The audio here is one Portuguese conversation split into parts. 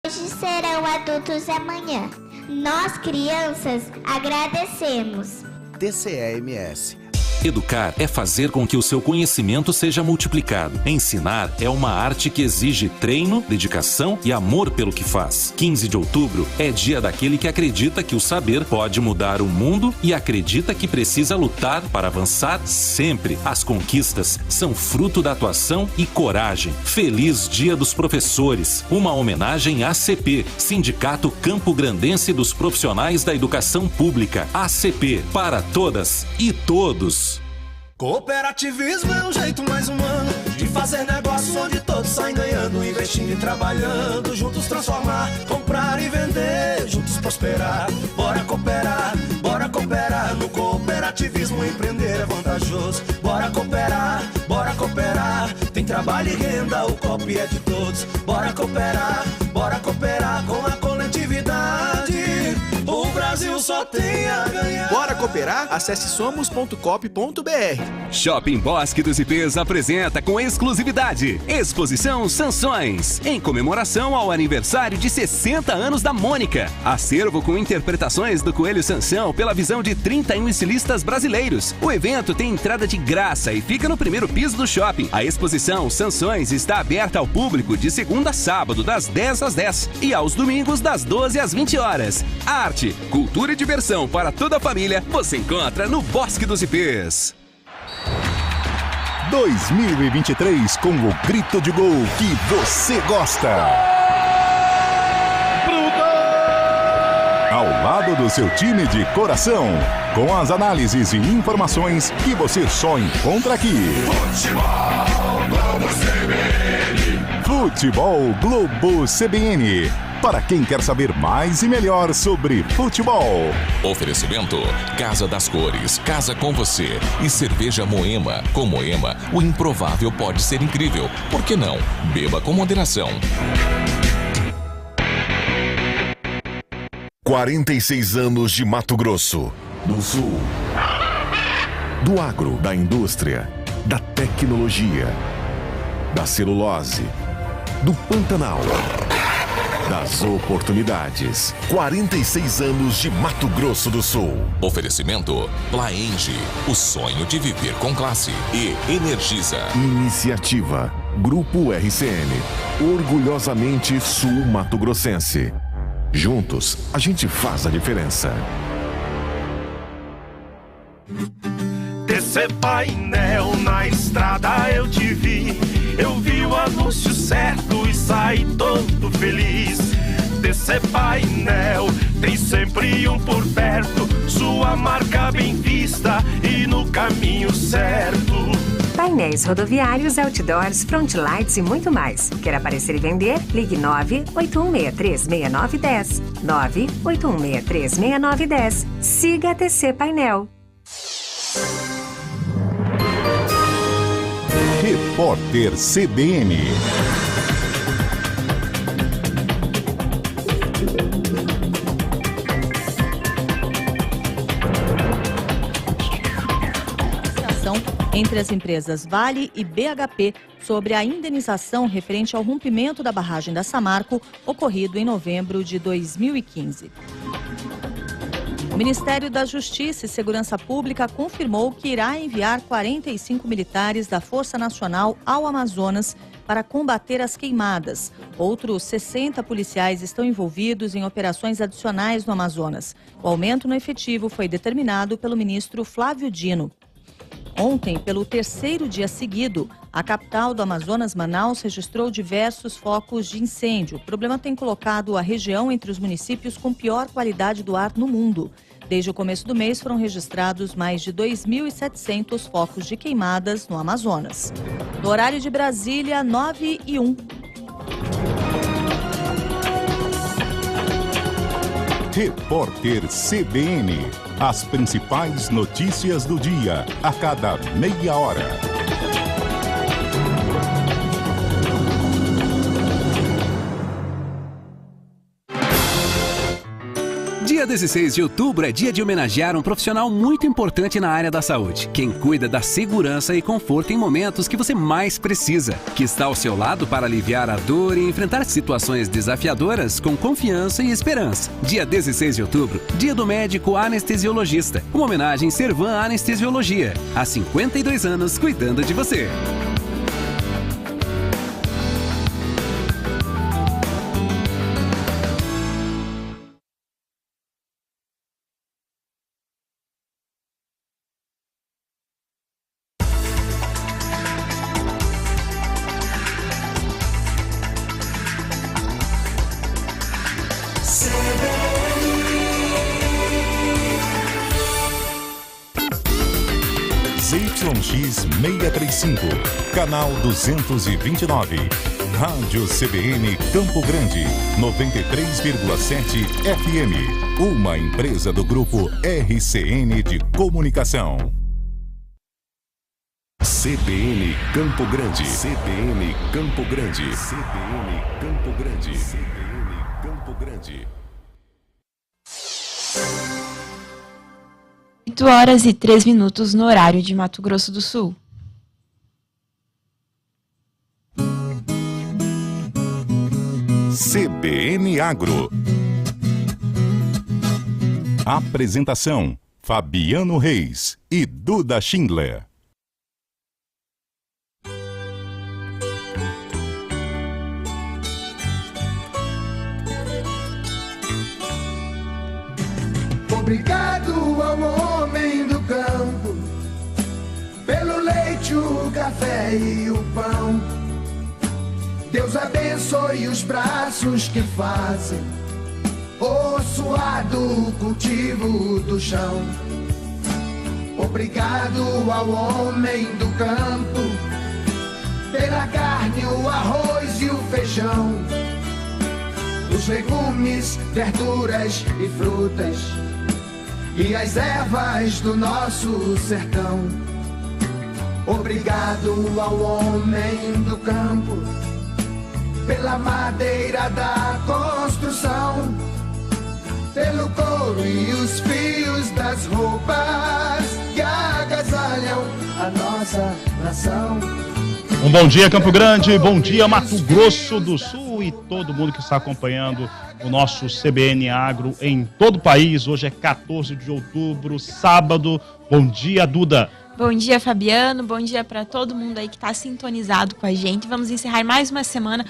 hoje serão adultos amanhã. Nós, crianças, agradecemos. TCE-MS. Educar é fazer com que o seu conhecimento seja multiplicado. Ensinar é uma arte que exige treino, dedicação e amor pelo que faz. 15 de outubro é dia daquele que acredita que o saber pode mudar o mundo e acredita que precisa lutar para avançar sempre. As conquistas são fruto da atuação e coragem. Feliz Dia dos Professores. Uma homenagem à ACP, Sindicato Campo Grandense dos Profissionais da Educação Pública. ACP, para todas e todos. Cooperativismo é um jeito mais humano de fazer negócio onde todos saem ganhando, investindo e trabalhando, juntos transformar, comprar e vender, juntos prosperar. Bora cooperar no cooperativismo, empreender é vantajoso. Bora cooperar, tem trabalho e renda, o copo é de todos. Bora cooperar com a coletividade. O Brasil só tem a ganhar. Bora cooperar? Acesse somos.coop.br. Shopping Bosque dos Ipês apresenta com exclusividade Exposição Sansões, em comemoração ao aniversário de 60 anos da Mônica. Acervo com interpretações do Coelho Sansão pela visão de 31 estilistas brasileiros. O evento tem entrada de graça e fica no primeiro piso do shopping. A exposição Sansões está aberta ao público de segunda a sábado, das 10 às 10 e aos domingos, das 12 às 20 horas. Arte, cultura e diversão para toda a família você encontra no Bosque dos Ipês. 2023 com o grito de gol que você gosta. Ao lado do seu time de coração, com as análises e informações que você só encontra aqui. Futebol Globo CBN. Para quem quer saber mais e melhor sobre futebol. Oferecimento Casa das Cores, casa com você. E cerveja Moema. Com Moema, o improvável pode ser incrível. Por que não? Beba com moderação. 46 anos de Mato Grosso. Do Sul. Do agro, da indústria, da tecnologia, da celulose, do Pantanal. Das oportunidades. 46 anos de Mato Grosso do Sul. Oferecimento Plaenge, o sonho de viver com classe. E Energisa. Iniciativa Grupo RCN. Orgulhosamente Sul Mato Grossense. Juntos, a gente faz a diferença. TC Painel, na estrada eu te vi. Eu vi o anúncio certo e saí todo feliz. TC Painel, tem sempre um por perto. Sua marca bem vista e no caminho certo. Painéis rodoviários, outdoors, frontlights e muito mais. Quer aparecer e vender? Ligue 981636910. 981636910. Siga a TC Painel. Repórter CBN. Entre as empresas Vale e BHP sobre a indenização referente ao rompimento da barragem da Samarco, ocorrido em novembro de 2015. O Ministério da Justiça e Segurança Pública confirmou que irá enviar 45 militares da Força Nacional ao Amazonas para combater as queimadas. Outros 60 policiais estão envolvidos em operações adicionais no Amazonas. O aumento no efetivo foi determinado pelo ministro Flávio Dino. Ontem, pelo terceiro dia seguido, a capital do Amazonas, Manaus, registrou diversos focos de incêndio. O problema tem colocado a região entre os municípios com pior qualidade do ar no mundo. Desde o começo do mês, foram registrados mais de 2.700 focos de queimadas no Amazonas. No horário de Brasília, 9h01. Repórter CBN. As principais notícias do dia, a cada meia hora. Dia 16 de outubro é dia de homenagear um profissional muito importante na área da saúde. Quem cuida da segurança e conforto em momentos que você mais precisa. Que está ao seu lado para aliviar a dor e enfrentar situações desafiadoras com confiança e esperança. Dia 16 de outubro, dia do médico anestesiologista. Uma homenagem Servan Anestesiologia. Há 52 anos cuidando de você. ZYX 635, canal 229. Rádio CBN Campo Grande, 93,7 FM. Uma empresa do grupo RCN de Comunicação. CBN Campo Grande. CBN Campo Grande. CBN Campo Grande. CBN Campo Grande. 8h03 no horário de Mato Grosso do Sul. CBN Agro. Apresentação: Fabiano Reis e Duda Schindler. Obrigado ao homem do campo, pelo leite, o café e o pão. Deus abençoe os braços que fazem o suado cultivo do chão. Obrigado ao homem do campo, pela carne, o arroz e o feijão, os legumes, verduras e frutas, e as ervas do nosso sertão. Obrigado ao homem do campo, pela madeira da construção, pelo couro e os fios das roupas que agasalham a nossa nação. Um bom dia, Campo Grande, bom dia, Mato Grosso do Sul e todo mundo que está acompanhando o nosso CBN Agro em todo o país. Hoje é 14 de outubro, sábado. Bom dia, Duda. Bom dia, Fabiano. Bom dia para todo mundo aí que está sintonizado com a gente. Vamos encerrar mais uma semana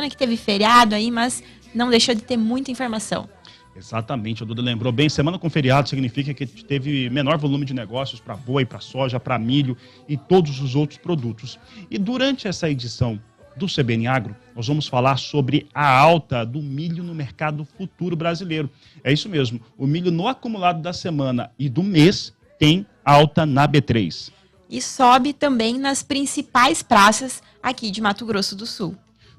que teve feriado aí, mas não deixou de ter muita informação. Exatamente, a Duda lembrou bem, semana com feriado significa que teve menor volume de negócios para boi, para soja, para milho e todos os outros produtos. E durante essa edição do CBN Agro, nós vamos falar sobre a alta do milho no mercado futuro brasileiro. É isso mesmo, o milho no acumulado da semana e do mês tem alta na B3. E sobe também nas principais praças aqui de Mato Grosso do Sul.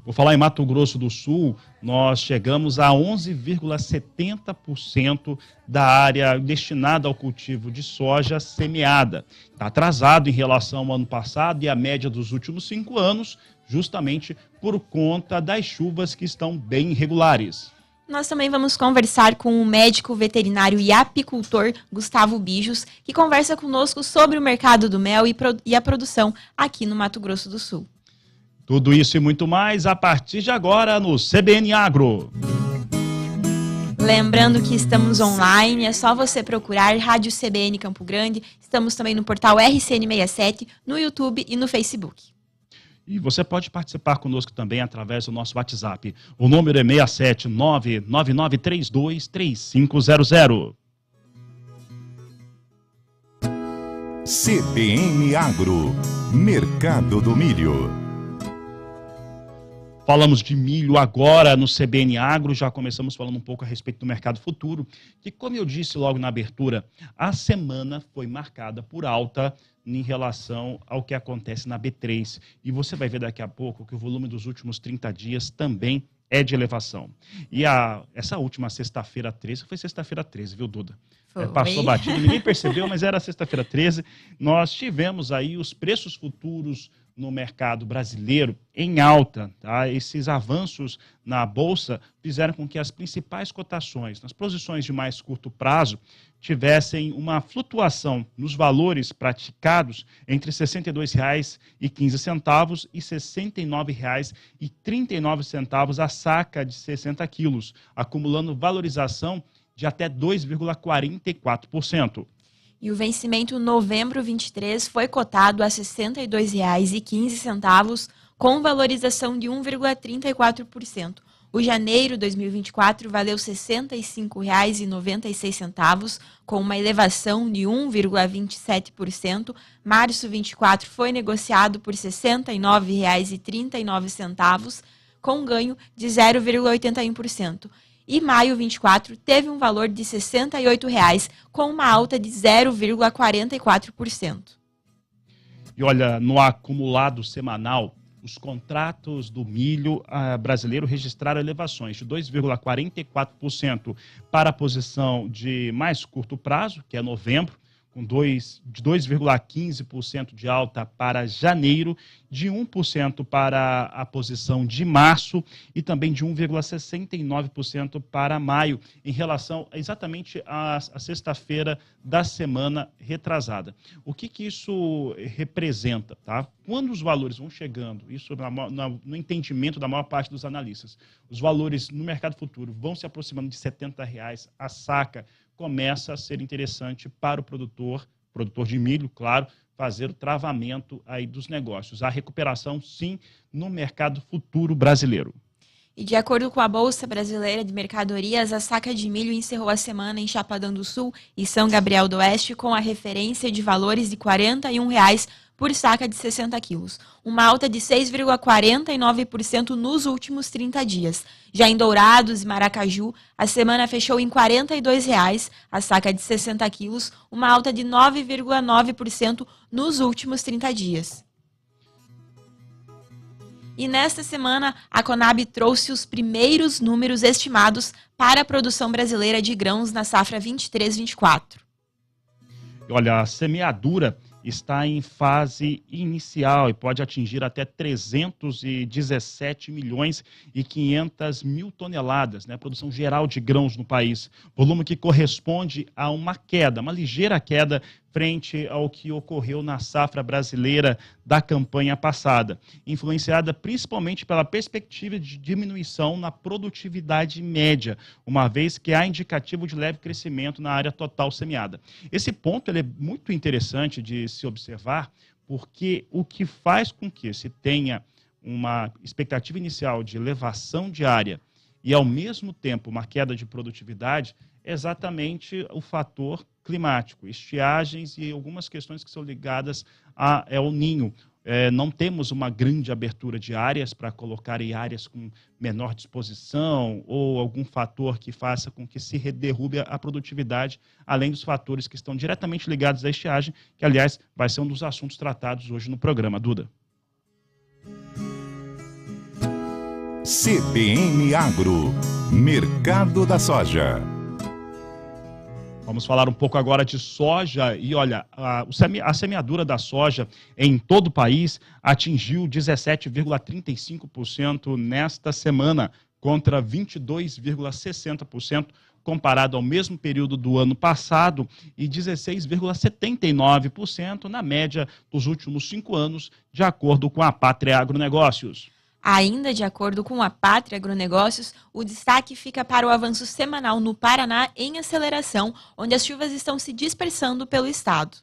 Vou falar em Mato Grosso do Sul, nós chegamos a 11,70% da área destinada ao cultivo de soja semeada. Está atrasado em relação ao ano passado e à média dos últimos 5 anos, justamente por conta das chuvas que estão bem irregulares. Nós também vamos conversar com o médico veterinário e apicultor Gustavo Bijos, que conversa conosco sobre o mercado do mel e a produção aqui no Mato Grosso do Sul. Tudo isso e muito mais a partir de agora no CBN Agro. Lembrando que estamos online, é só você procurar Rádio CBN Campo Grande. Estamos também no portal RCN67, no YouTube e no Facebook. E você pode participar conosco também através do nosso WhatsApp. O número é 67999323500. CBN Agro, Mercado do Milho. Falamos de milho agora no CBN Agro, já começamos falando um pouco a respeito do mercado futuro, que, como eu disse logo na abertura, a semana foi marcada por alta em relação ao que acontece na B3. E você vai ver daqui a pouco que o volume dos últimos 30 dias também é de elevação. E essa última sexta-feira 13, foi sexta-feira 13, viu, Duda? Passou batido, ninguém percebeu, mas era sexta-feira 13. Nós tivemos aí os preços futuros no mercado brasileiro em alta. Tá? Esses avanços na Bolsa fizeram com que as principais cotações, nas posições de mais curto prazo, tivessem uma flutuação nos valores praticados entre R$ 62,15 e R$ 69,39 a saca de 60 quilos, acumulando valorização de até 2,44%. E o vencimento novembro 23 foi cotado a R$ 62,15, com valorização de 1,34%. O janeiro 2024 valeu R$ 65,96, com uma elevação de 1,27%. Março 24 foi negociado por R$ 69,39, com ganho de 0,81%. E maio 24 teve um valor de R$ 68,00, com uma alta de 0,44%. E olha, no acumulado semanal, os contratos do milho brasileiro registraram elevações de 2,44% para a posição de mais curto prazo, que é novembro, com de 2,15% de alta para janeiro, de 1% para a posição de março e também de 1,69% para maio, em relação exatamente à sexta-feira da semana retrasada. O que isso representa? Tá? Quando os valores vão chegando, isso no entendimento da maior parte dos analistas, os valores no mercado futuro vão se aproximando de R$ 70,00 a saca, começa a ser interessante para o produtor de milho, claro, fazer o travamento aí dos negócios. A recuperação, sim, no mercado futuro brasileiro. E de acordo com a Bolsa Brasileira de Mercadorias, a saca de milho encerrou a semana em Chapadão do Sul e São Gabriel do Oeste com a referência de valores de R$ 41,00 por saca de 60 quilos, uma alta de 6,49% nos últimos 30 dias. Já em Dourados e Maracaju, a semana fechou em R$ 42,00 a saca de 60 quilos, uma alta de 9,9% nos últimos 30 dias. E nesta semana, a Conab trouxe os primeiros números estimados para a produção brasileira de grãos na safra 23-24. Olha, a semeadura está em fase inicial e pode atingir até 317 milhões e 500 mil toneladas, né? Produção geral de grãos no país. Volume que corresponde a uma ligeira queda frente ao que ocorreu na safra brasileira da campanha passada, influenciada principalmente pela perspectiva de diminuição na produtividade média, uma vez que há indicativo de leve crescimento na área total semeada. Esse ponto ele é muito interessante de se observar, porque o que faz com que se tenha uma expectativa inicial de elevação de área e, ao mesmo tempo, uma queda de produtividade, é exatamente o fator climático, estiagens e algumas questões que são ligadas ao Ninho. Não temos uma grande abertura de áreas para colocar em áreas com menor disposição ou algum fator que faça com que se derrube a produtividade, além dos fatores que estão diretamente ligados à estiagem, que, aliás, vai ser um dos assuntos tratados hoje no programa. Duda. CBN Agro, Mercado da Soja. Vamos falar um pouco agora de soja e, olha, a semeadura da soja em todo o país atingiu 17,35% nesta semana, contra 22,60% comparado ao mesmo período do ano passado e 16,79% na média dos últimos 5 anos, de acordo com a Pátria Agronegócios. Ainda de acordo com a Pátria Agronegócios, o destaque fica para o avanço semanal no Paraná em aceleração, onde as chuvas estão se dispersando pelo estado.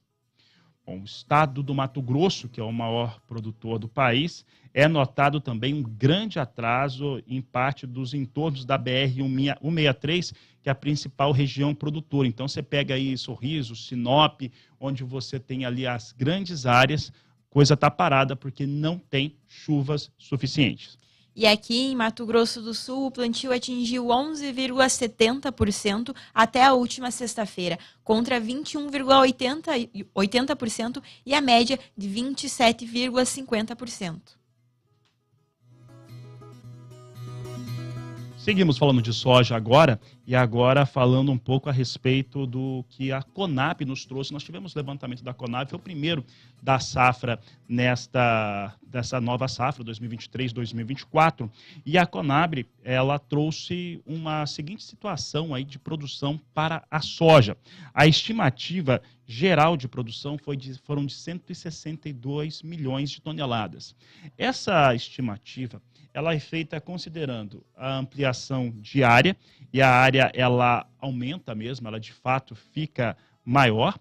Bom, o estado do Mato Grosso, que é o maior produtor do país, é notado também um grande atraso em parte dos entornos da BR-163, que é a principal região produtora. Então você pega aí Sorriso, Sinop, onde você tem ali as grandes áreas, coisa está parada porque não tem chuvas suficientes. E aqui em Mato Grosso do Sul, o plantio atingiu 11,70% até a última sexta-feira, contra 21,80% e a média de 27,50%. Seguimos falando de soja agora, E agora, falando um pouco a respeito do que a Conab nos trouxe, nós tivemos levantamento da Conab, foi o primeiro da safra dessa nova safra, 2023-2024, e a Conab, ela trouxe uma seguinte situação aí de produção para a soja. A estimativa geral de produção foram de 162 milhões de toneladas. Essa estimativa, ela é feita considerando a ampliação de área, e a área ela aumenta mesmo, ela de fato fica maior,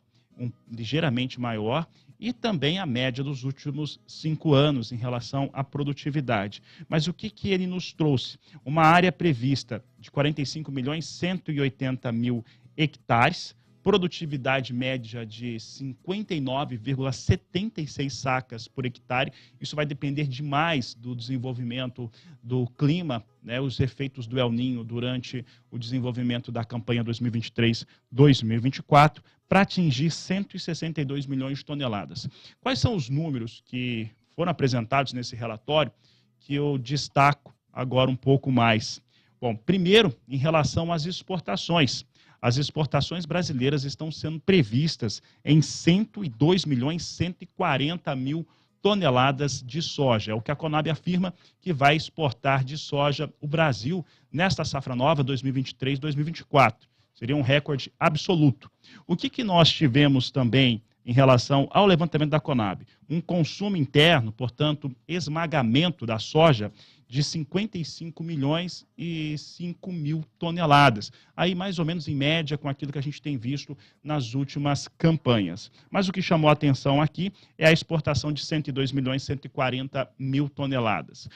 ligeiramente maior, e também a média dos últimos 5 anos em relação à produtividade. Mas o que ele nos trouxe? Uma área prevista de 45 milhões 180 mil hectares, produtividade média de 59,76 sacas por hectare. Isso vai depender demais do desenvolvimento do clima, né, os efeitos do El Niño durante o desenvolvimento da campanha 2023-2024, para atingir 162 milhões de toneladas. Quais são os números que foram apresentados nesse relatório que eu destaco agora um pouco mais? Bom, primeiro, em relação às exportações. As exportações brasileiras estão sendo previstas em 102 milhões 140 mil toneladas de soja. É o que a Conab afirma que vai exportar de soja o Brasil nesta safra nova 2023-2024. Seria um recorde absoluto. O que nós tivemos também em relação ao levantamento da Conab? Um consumo interno, portanto, esmagamento da soja de 55 milhões e 5 mil toneladas. Aí, mais ou menos, em média, com aquilo que a gente tem visto nas últimas campanhas. Mas o que chamou a atenção aqui é a exportação de 102 milhões e 140 mil toneladas.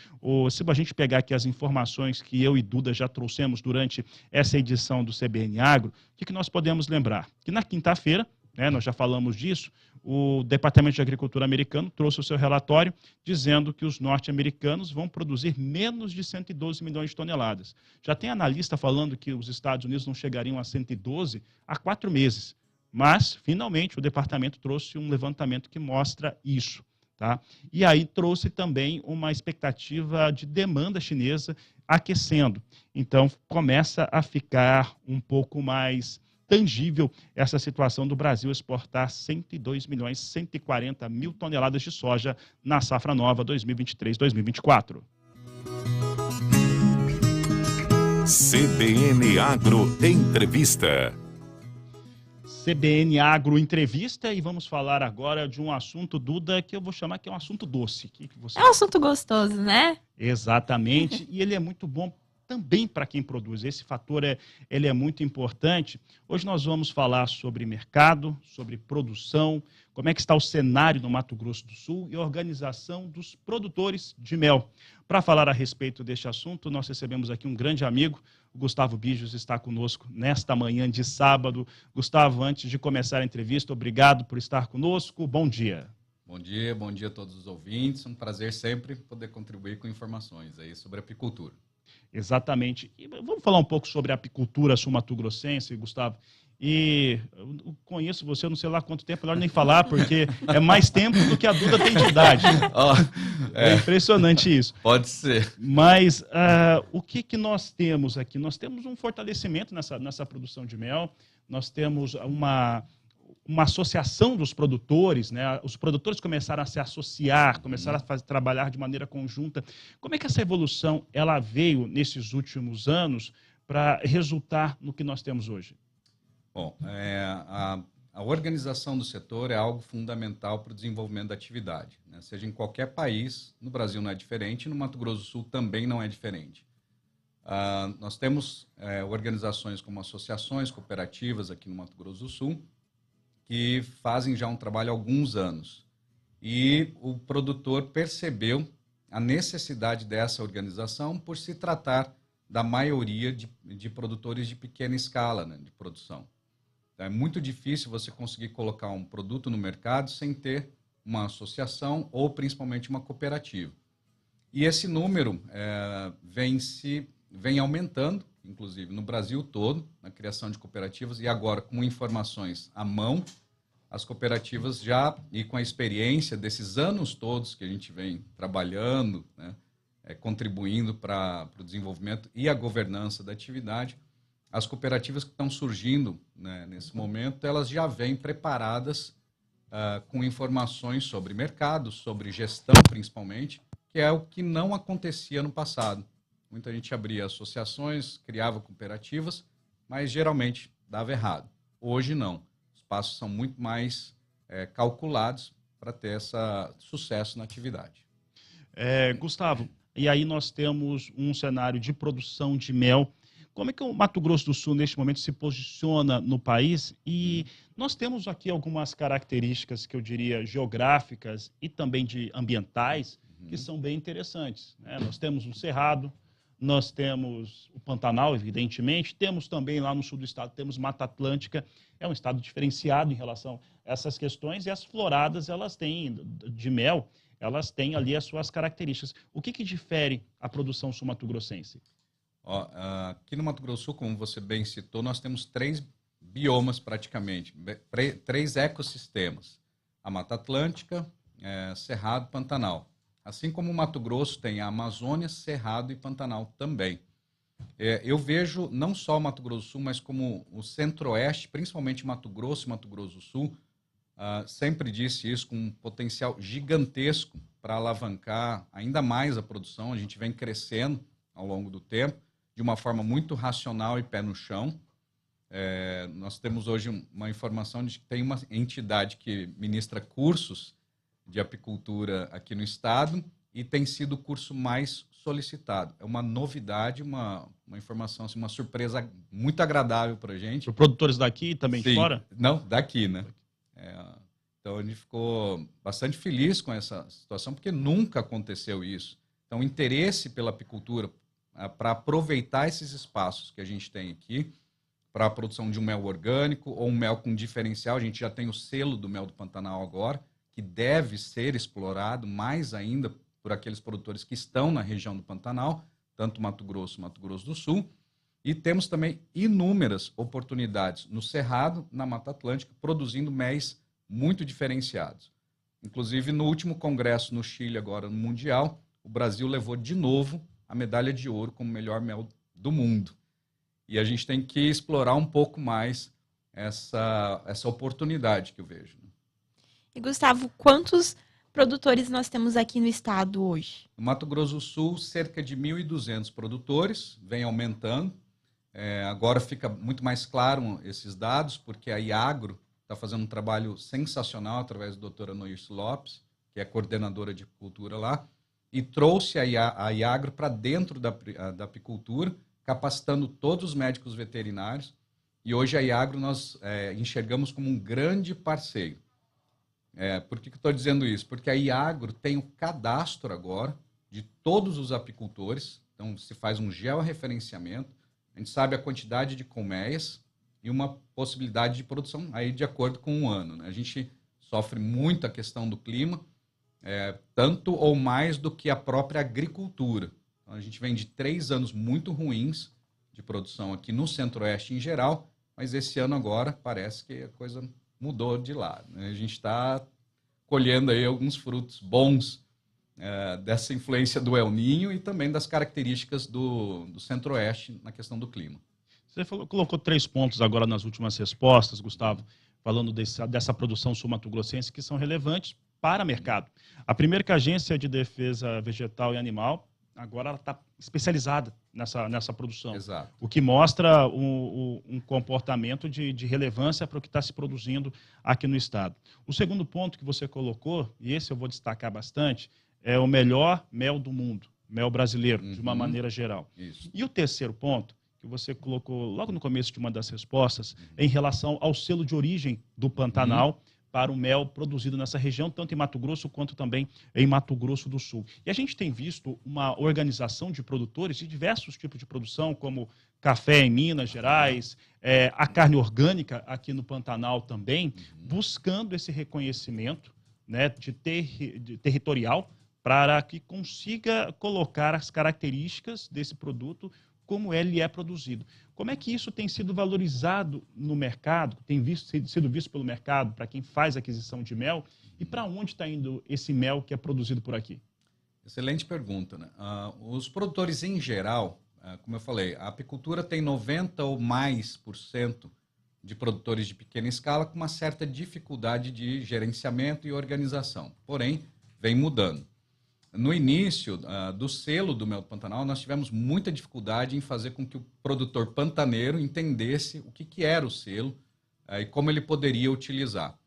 Se a gente pegar aqui as informações que eu e Duda já trouxemos durante essa edição do CBN Agro, o que nós podemos lembrar? Que na quinta-feira, nós já falamos disso, o Departamento de Agricultura americano trouxe o seu relatório dizendo que os norte-americanos vão produzir menos de 112 milhões de toneladas. Já tem analista falando que os Estados Unidos não chegariam a 112 há 4 meses. Mas, finalmente, o departamento trouxe um levantamento que mostra isso. Tá? E aí trouxe também uma expectativa de demanda chinesa aquecendo. Então, começa a ficar um pouco mais tangível essa situação do Brasil exportar 102 milhões 140 mil toneladas de soja na safra nova 2023-2024. CBN Agro Entrevista. CBN Agro Entrevista, e vamos falar agora de um assunto, Duda, que eu vou chamar que é um assunto doce. Que você... É um assunto gostoso, né? Exatamente, e ele é muito bom também para quem produz. Esse fator ele é muito importante. Hoje nós vamos falar sobre mercado, sobre produção, como é que está o cenário no Mato Grosso do Sul e a organização dos produtores de mel. Para falar a respeito deste assunto, nós recebemos aqui um grande amigo, o Gustavo Bijos está conosco nesta manhã de sábado. Gustavo, antes de começar a entrevista, obrigado por estar conosco. Bom dia. Bom dia a todos os ouvintes. Um prazer sempre poder contribuir com informações aí sobre apicultura. Exatamente. E vamos falar um pouco sobre a apicultura sul-mato-grossense, Gustavo. E eu conheço você, não sei lá quanto tempo, melhor nem falar, porque é mais tempo do que a Duda tem de idade. É impressionante isso. Pode ser. Mas o que nós temos aqui? Nós temos um fortalecimento nessa produção de mel, nós temos uma associação dos produtores, né? Os produtores começaram a se associar, começaram a trabalhar de maneira conjunta. Como é que essa evolução ela veio nesses últimos anos para resultar no que nós temos hoje? Bom, a organização do setor é algo fundamental para o desenvolvimento da atividade, né? Seja em qualquer país, no Brasil não é diferente, no Mato Grosso do Sul também não é diferente. Nós temos organizações como associações, cooperativas aqui no Mato Grosso do Sul, que fazem já um trabalho há alguns anos. E o produtor percebeu a necessidade dessa organização por se tratar da maioria de produtores de pequena escala, né, de produção. Então, é muito difícil você conseguir colocar um produto no mercado sem ter uma associação ou principalmente uma cooperativa. E esse número vem aumentando, inclusive no Brasil todo, na criação de cooperativas, e agora com informações à mão, as cooperativas já, e com a experiência desses anos todos que a gente vem trabalhando, né, contribuindo para o desenvolvimento e a governança da atividade, as cooperativas que estão surgindo, né, nesse momento, elas já vêm preparadas com informações sobre mercado, sobre gestão principalmente, que é o que não acontecia no passado. Muita gente abria associações, criava cooperativas, mas geralmente dava errado. Hoje não. Os passos são muito mais calculados para ter esse sucesso na atividade. Gustavo, e aí nós temos um cenário de produção de mel. Como é que o Mato Grosso do Sul, neste momento, se posiciona no país? E nós temos aqui algumas características que eu diria geográficas e também de ambientais que são bem interessantes, né? Nós temos o Cerrado, nós temos o Pantanal, evidentemente, temos também lá no sul do estado, temos Mata Atlântica, é um estado diferenciado em relação a essas questões, e as floradas, elas têm, de mel, elas têm ali as suas características. O que difere a produção sul-mato-grossense? Aqui no Mato Grosso do Sul, como você bem citou, nós temos 3 biomas praticamente, 3 ecossistemas. A Mata Atlântica, Cerrado, Pantanal. Assim como o Mato Grosso tem a Amazônia, Cerrado e Pantanal também. Eu vejo não só o Mato Grosso do Sul, mas como o Centro-Oeste, principalmente Mato Grosso e Mato Grosso do Sul, sempre disse isso, com um potencial gigantesco para alavancar ainda mais a produção. A gente vem crescendo ao longo do tempo, de uma forma muito racional e pé no chão. Nós temos hoje uma informação de que tem uma entidade que ministra cursos de apicultura aqui no estado e tem sido o curso mais solicitado. É uma novidade, uma informação, assim, uma surpresa muito agradável para a gente. Para produtores daqui e também de fora? Não, daqui, né? Então, a gente ficou bastante feliz com essa situação, porque nunca aconteceu isso. Então, o interesse pela apicultura, para aproveitar esses espaços que a gente tem aqui, para a produção de um mel orgânico ou um mel com diferencial, a gente já tem o selo do mel do Pantanal agora, que deve ser explorado mais ainda por aqueles produtores que estão na região do Pantanal, tanto Mato Grosso do Sul, e temos também inúmeras oportunidades no Cerrado, na Mata Atlântica, produzindo méis muito diferenciados. Inclusive, no último congresso no Chile, agora no Mundial, o Brasil levou de novo a medalha de ouro como melhor mel do mundo. E a gente tem que explorar um pouco mais essa oportunidade que eu vejo. E, Gustavo, quantos produtores nós temos aqui no estado hoje? No Mato Grosso do Sul, cerca de 1.200 produtores, vem aumentando. Agora fica muito mais claro esses dados, porque a Iagro está fazendo um trabalho sensacional através da doutora Noirce Lopes, que é coordenadora de apicultura lá, e trouxe a Iagro para dentro da apicultura, capacitando todos os médicos veterinários. E hoje a Iagro nós enxergamos como um grande parceiro. Por que eu estou dizendo isso? Porque a Iagro tem o cadastro agora de todos os apicultores, então se faz um georreferenciamento, a gente sabe a quantidade de colmeias e uma possibilidade de produção aí de acordo com um ano, né? A gente sofre muito a questão do clima, tanto ou mais do que a própria agricultura. Então, a gente vem de 3 anos muito ruins de produção aqui no Centro-Oeste em geral, mas esse ano agora parece que a coisa mudou de lado, né? A gente está colhendo aí alguns frutos bons dessa influência do El Niño e também das características do Centro-Oeste na questão do clima. Você colocou 3 pontos agora nas últimas respostas, Gustavo, falando dessa produção sul-mato-grossense que são relevantes para o mercado. A primeira, que a Agência de Defesa Vegetal e Animal, agora ela está especializada nessa produção. Exato. O que mostra um comportamento de relevância para o que está se produzindo aqui no estado. O segundo ponto que você colocou, e esse eu vou destacar bastante, é o melhor mel do mundo, mel brasileiro, de uma maneira geral. Isso. E o terceiro ponto, que você colocou logo no começo de uma das respostas, em relação ao selo de origem do Pantanal, para o mel produzido nessa região, tanto em Mato Grosso quanto também em Mato Grosso do Sul. E a gente tem visto uma organização de produtores de diversos tipos de produção, como café em Minas Gerais, a carne orgânica aqui no Pantanal também, buscando esse reconhecimento, né, de territorial, para que consiga colocar as características desse produto como ele é produzido. Como é que isso tem sido valorizado no mercado, sido visto pelo mercado, para quem faz aquisição de mel, e para onde está indo esse mel que é produzido por aqui? Excelente pergunta, né? Os produtores, em geral, como eu falei, a apicultura tem 90% ou mais de produtores de pequena escala com uma certa dificuldade de gerenciamento e organização. Porém, vem mudando. No início do selo do mel do Pantanal, nós tivemos muita dificuldade em fazer com que o produtor pantaneiro entendesse o que era o selo e como ele poderia utilizar.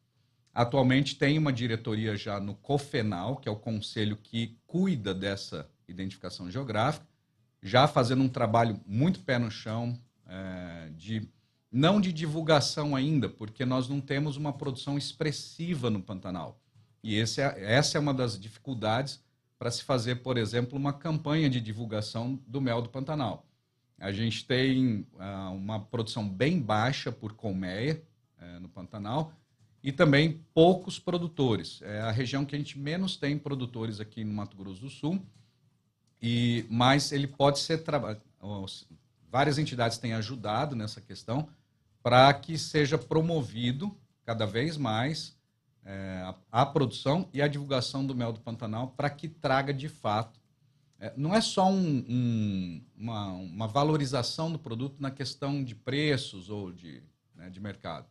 Atualmente tem uma diretoria já no COFENAL, que é o conselho que cuida dessa identificação geográfica, já fazendo um trabalho muito pé no chão, não de divulgação ainda, porque nós não temos uma produção expressiva no Pantanal. E essa é uma das dificuldades para se fazer, por exemplo, uma campanha de divulgação do mel do Pantanal. A gente tem uma produção bem baixa por colmeia no Pantanal e também poucos produtores. É a região que a gente menos tem produtores aqui no Mato Grosso do Sul, mas ele pode ser trabalhado. Várias entidades têm ajudado nessa questão para que seja promovido cada vez mais a produção e a divulgação do mel do Pantanal para que traga de fato. Não é só uma valorização do produto na questão de preços ou de mercado,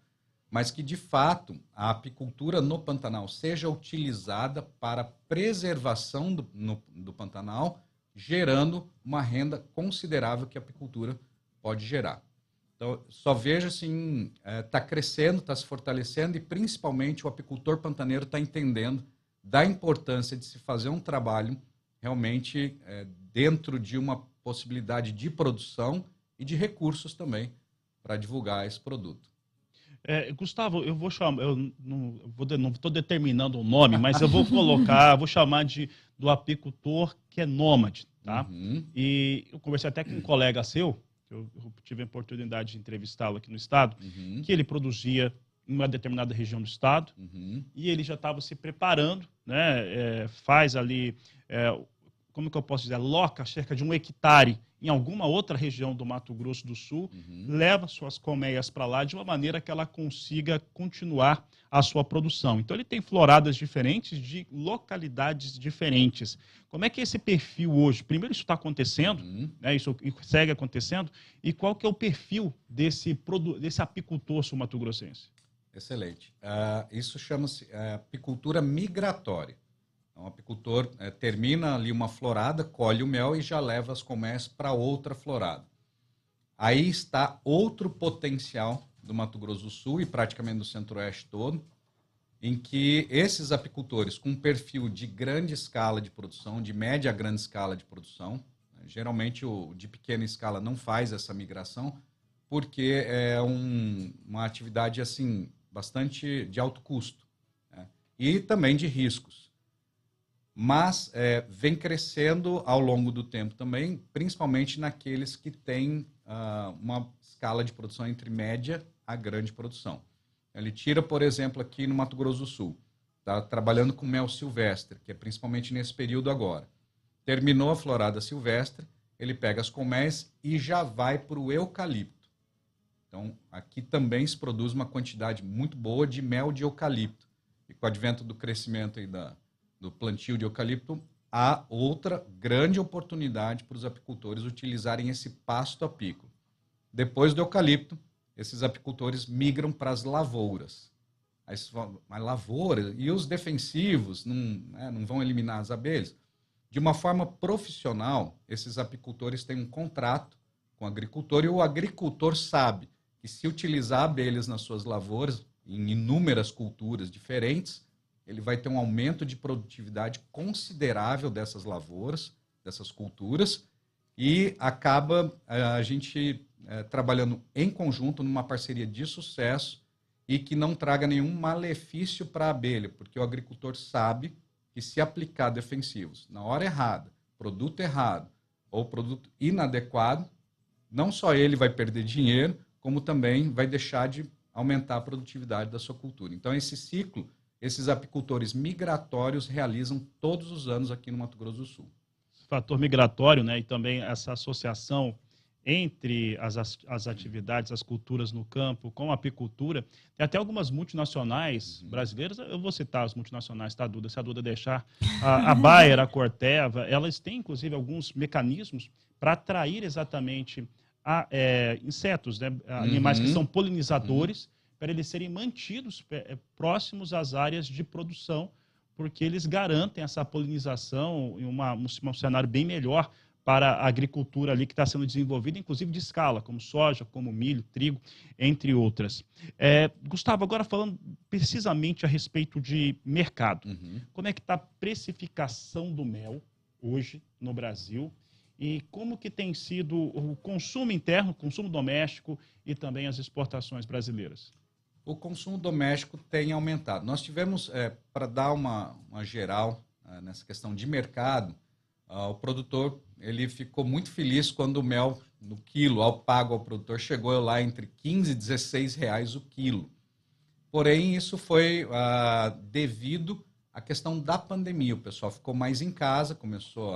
mas que de fato a apicultura no Pantanal seja utilizada para preservação do Pantanal, gerando uma renda considerável que a apicultura pode gerar. Então, só vejo assim, está crescendo, está se fortalecendo e principalmente o apicultor pantaneiro está entendendo da importância de se fazer um trabalho realmente dentro de uma possibilidade de produção e de recursos também para divulgar esse produto. Gustavo, eu vou chamar, eu não estou determinando o nome, mas eu vou vou chamar do apicultor que é nômade, tá? Uhum. E eu conversei até com um colega seu, eu tive a oportunidade de entrevistá-lo aqui no estado, que ele produzia em uma determinada região do estado, e ele já estava se preparando, né? Faz ali, como que eu posso dizer, aloca cerca de 1 hectare em alguma outra região do Mato Grosso do Sul, leva suas colmeias para lá de uma maneira que ela consiga continuar a sua produção. Então ele tem floradas diferentes de localidades diferentes. Como é que é esse perfil hoje? Primeiro, isso está acontecendo, né? Isso segue acontecendo, e qual que é o perfil desse apicultor sul-mato-grossense? Excelente. Isso chama-se apicultura migratória. Então, o apicultor termina ali uma florada, colhe o mel e já leva as colmeias para outra florada. Aí está outro potencial do Mato Grosso do Sul e praticamente do Centro-Oeste todo, em que esses apicultores com perfil de grande escala de produção, de média a grande escala de produção, geralmente o de pequena escala não faz essa migração, porque é uma atividade assim bastante de alto custo, né? E também de riscos. Mas vem crescendo ao longo do tempo também, principalmente naqueles que têm uma escala de produção entre média a grande produção. Ele tira, por exemplo, aqui no Mato Grosso do Sul, está trabalhando com mel silvestre, que é principalmente nesse período agora. Terminou a florada silvestre, ele pega as colmeias e já vai para o eucalipto. Então, aqui também se produz uma quantidade muito boa de mel de eucalipto. E com o advento do crescimento aí do plantio de eucalipto, há outra grande oportunidade para os apicultores utilizarem esse pasto apícola. Depois do eucalipto, esses apicultores migram para as lavouras. Aí, mas lavoura e os defensivos não vão eliminar as abelhas? De uma forma profissional, esses apicultores têm um contrato com o agricultor e o agricultor sabe que se utilizar abelhas nas suas lavouras, em inúmeras culturas diferentes, ele vai ter um aumento de produtividade considerável dessas lavouras, dessas culturas, e acaba a gente trabalhando em conjunto numa parceria de sucesso e que não traga nenhum malefício para a abelha, porque o agricultor sabe que se aplicar defensivos na hora errada, produto errado ou produto inadequado, não só ele vai perder dinheiro, como também vai deixar de aumentar a produtividade da sua cultura. Então, esse ciclo, esses apicultores migratórios realizam todos os anos aqui no Mato Grosso do Sul. Fator migratório, né, e também essa associação entre as atividades, as culturas no campo, com a apicultura. Tem até algumas multinacionais brasileiras, eu vou citar as multinacionais, tá, Duda? Se a Duda deixar, a Bayer, a Corteva, elas têm, inclusive, alguns mecanismos para atrair exatamente insetos, né? Animais que são polinizadores, para eles serem mantidos próximos às áreas de produção, porque eles garantem essa polinização em um cenário bem melhor para a agricultura ali que está sendo desenvolvida, inclusive de escala, como soja, como milho, trigo, entre outras. Gustavo, agora falando precisamente a respeito de mercado. Como é que está a precificação do mel hoje no Brasil e como que tem sido o consumo interno, o consumo doméstico e também as exportações brasileiras? O consumo doméstico tem aumentado. Nós tivemos, para dar uma geral nessa questão de mercado, o produtor ele ficou muito feliz quando o mel no quilo, ao pago ao produtor, chegou lá entre 15 e 16 reais o quilo. Porém, isso foi devido à questão da pandemia. O pessoal ficou mais em casa, começou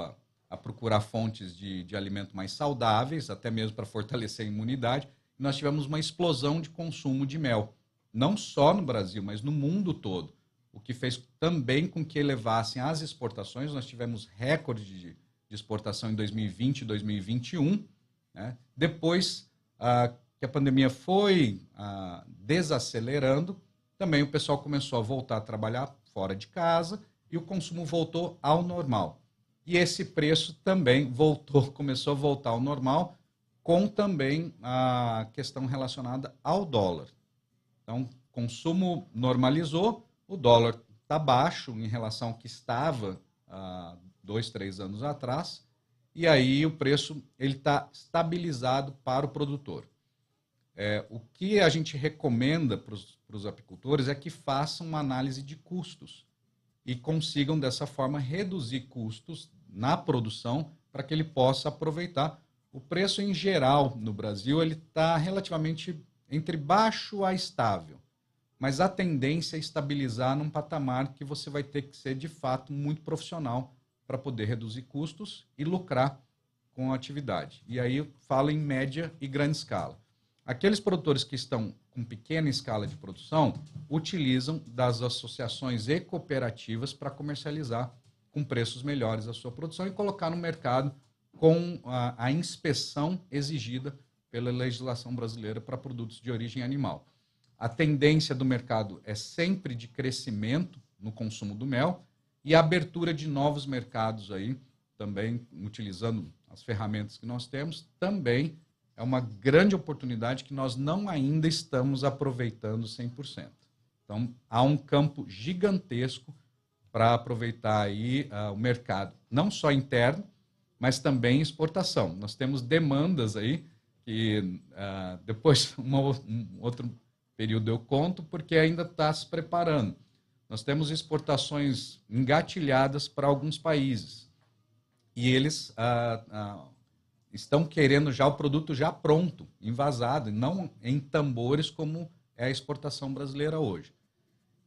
a procurar fontes de alimento mais saudáveis, até mesmo para fortalecer a imunidade. E nós tivemos uma explosão de consumo de mel, não só no Brasil, mas no mundo todo. O que fez também com que elevassem as exportações. Nós tivemos recorde de exportação em 2020 e 2021. Né? Depois que a pandemia foi desacelerando, também o pessoal começou a voltar a trabalhar fora de casa e o consumo voltou ao normal. E esse preço também começou a voltar ao normal, com também a questão relacionada ao dólar. Então, o consumo normalizou, o dólar está baixo em relação ao que estava 2, 3 anos atrás, e aí o preço está estabilizado para o produtor. O que a gente recomenda para os apicultores é que façam uma análise de custos e consigam, dessa forma, reduzir custos na produção para que ele possa aproveitar. O preço, em geral, no Brasil, ele está relativamente entre baixo a estável. Mas a tendência é estabilizar num patamar que você vai ter que ser, de fato, muito profissional para poder reduzir custos e lucrar com a atividade. E aí eu falo em média e grande escala. Aqueles produtores que estão com pequena escala de produção utilizam das associações e cooperativas para comercializar com preços melhores a sua produção e colocar no mercado com a inspeção exigida pela legislação brasileira para produtos de origem animal. A tendência do mercado é sempre de crescimento no consumo do mel e a abertura de novos mercados aí, também utilizando as ferramentas que nós temos, também é uma grande oportunidade que nós não ainda estamos aproveitando 100%. Então, há um campo gigantesco para aproveitar aí o mercado, não só interno, mas também exportação. Nós temos demandas aí que depois, um outro período eu conto, porque ainda está se preparando. Nós temos exportações engatilhadas para alguns países e eles estão querendo já o produto já pronto, envasado, e não em tambores como é a exportação brasileira hoje.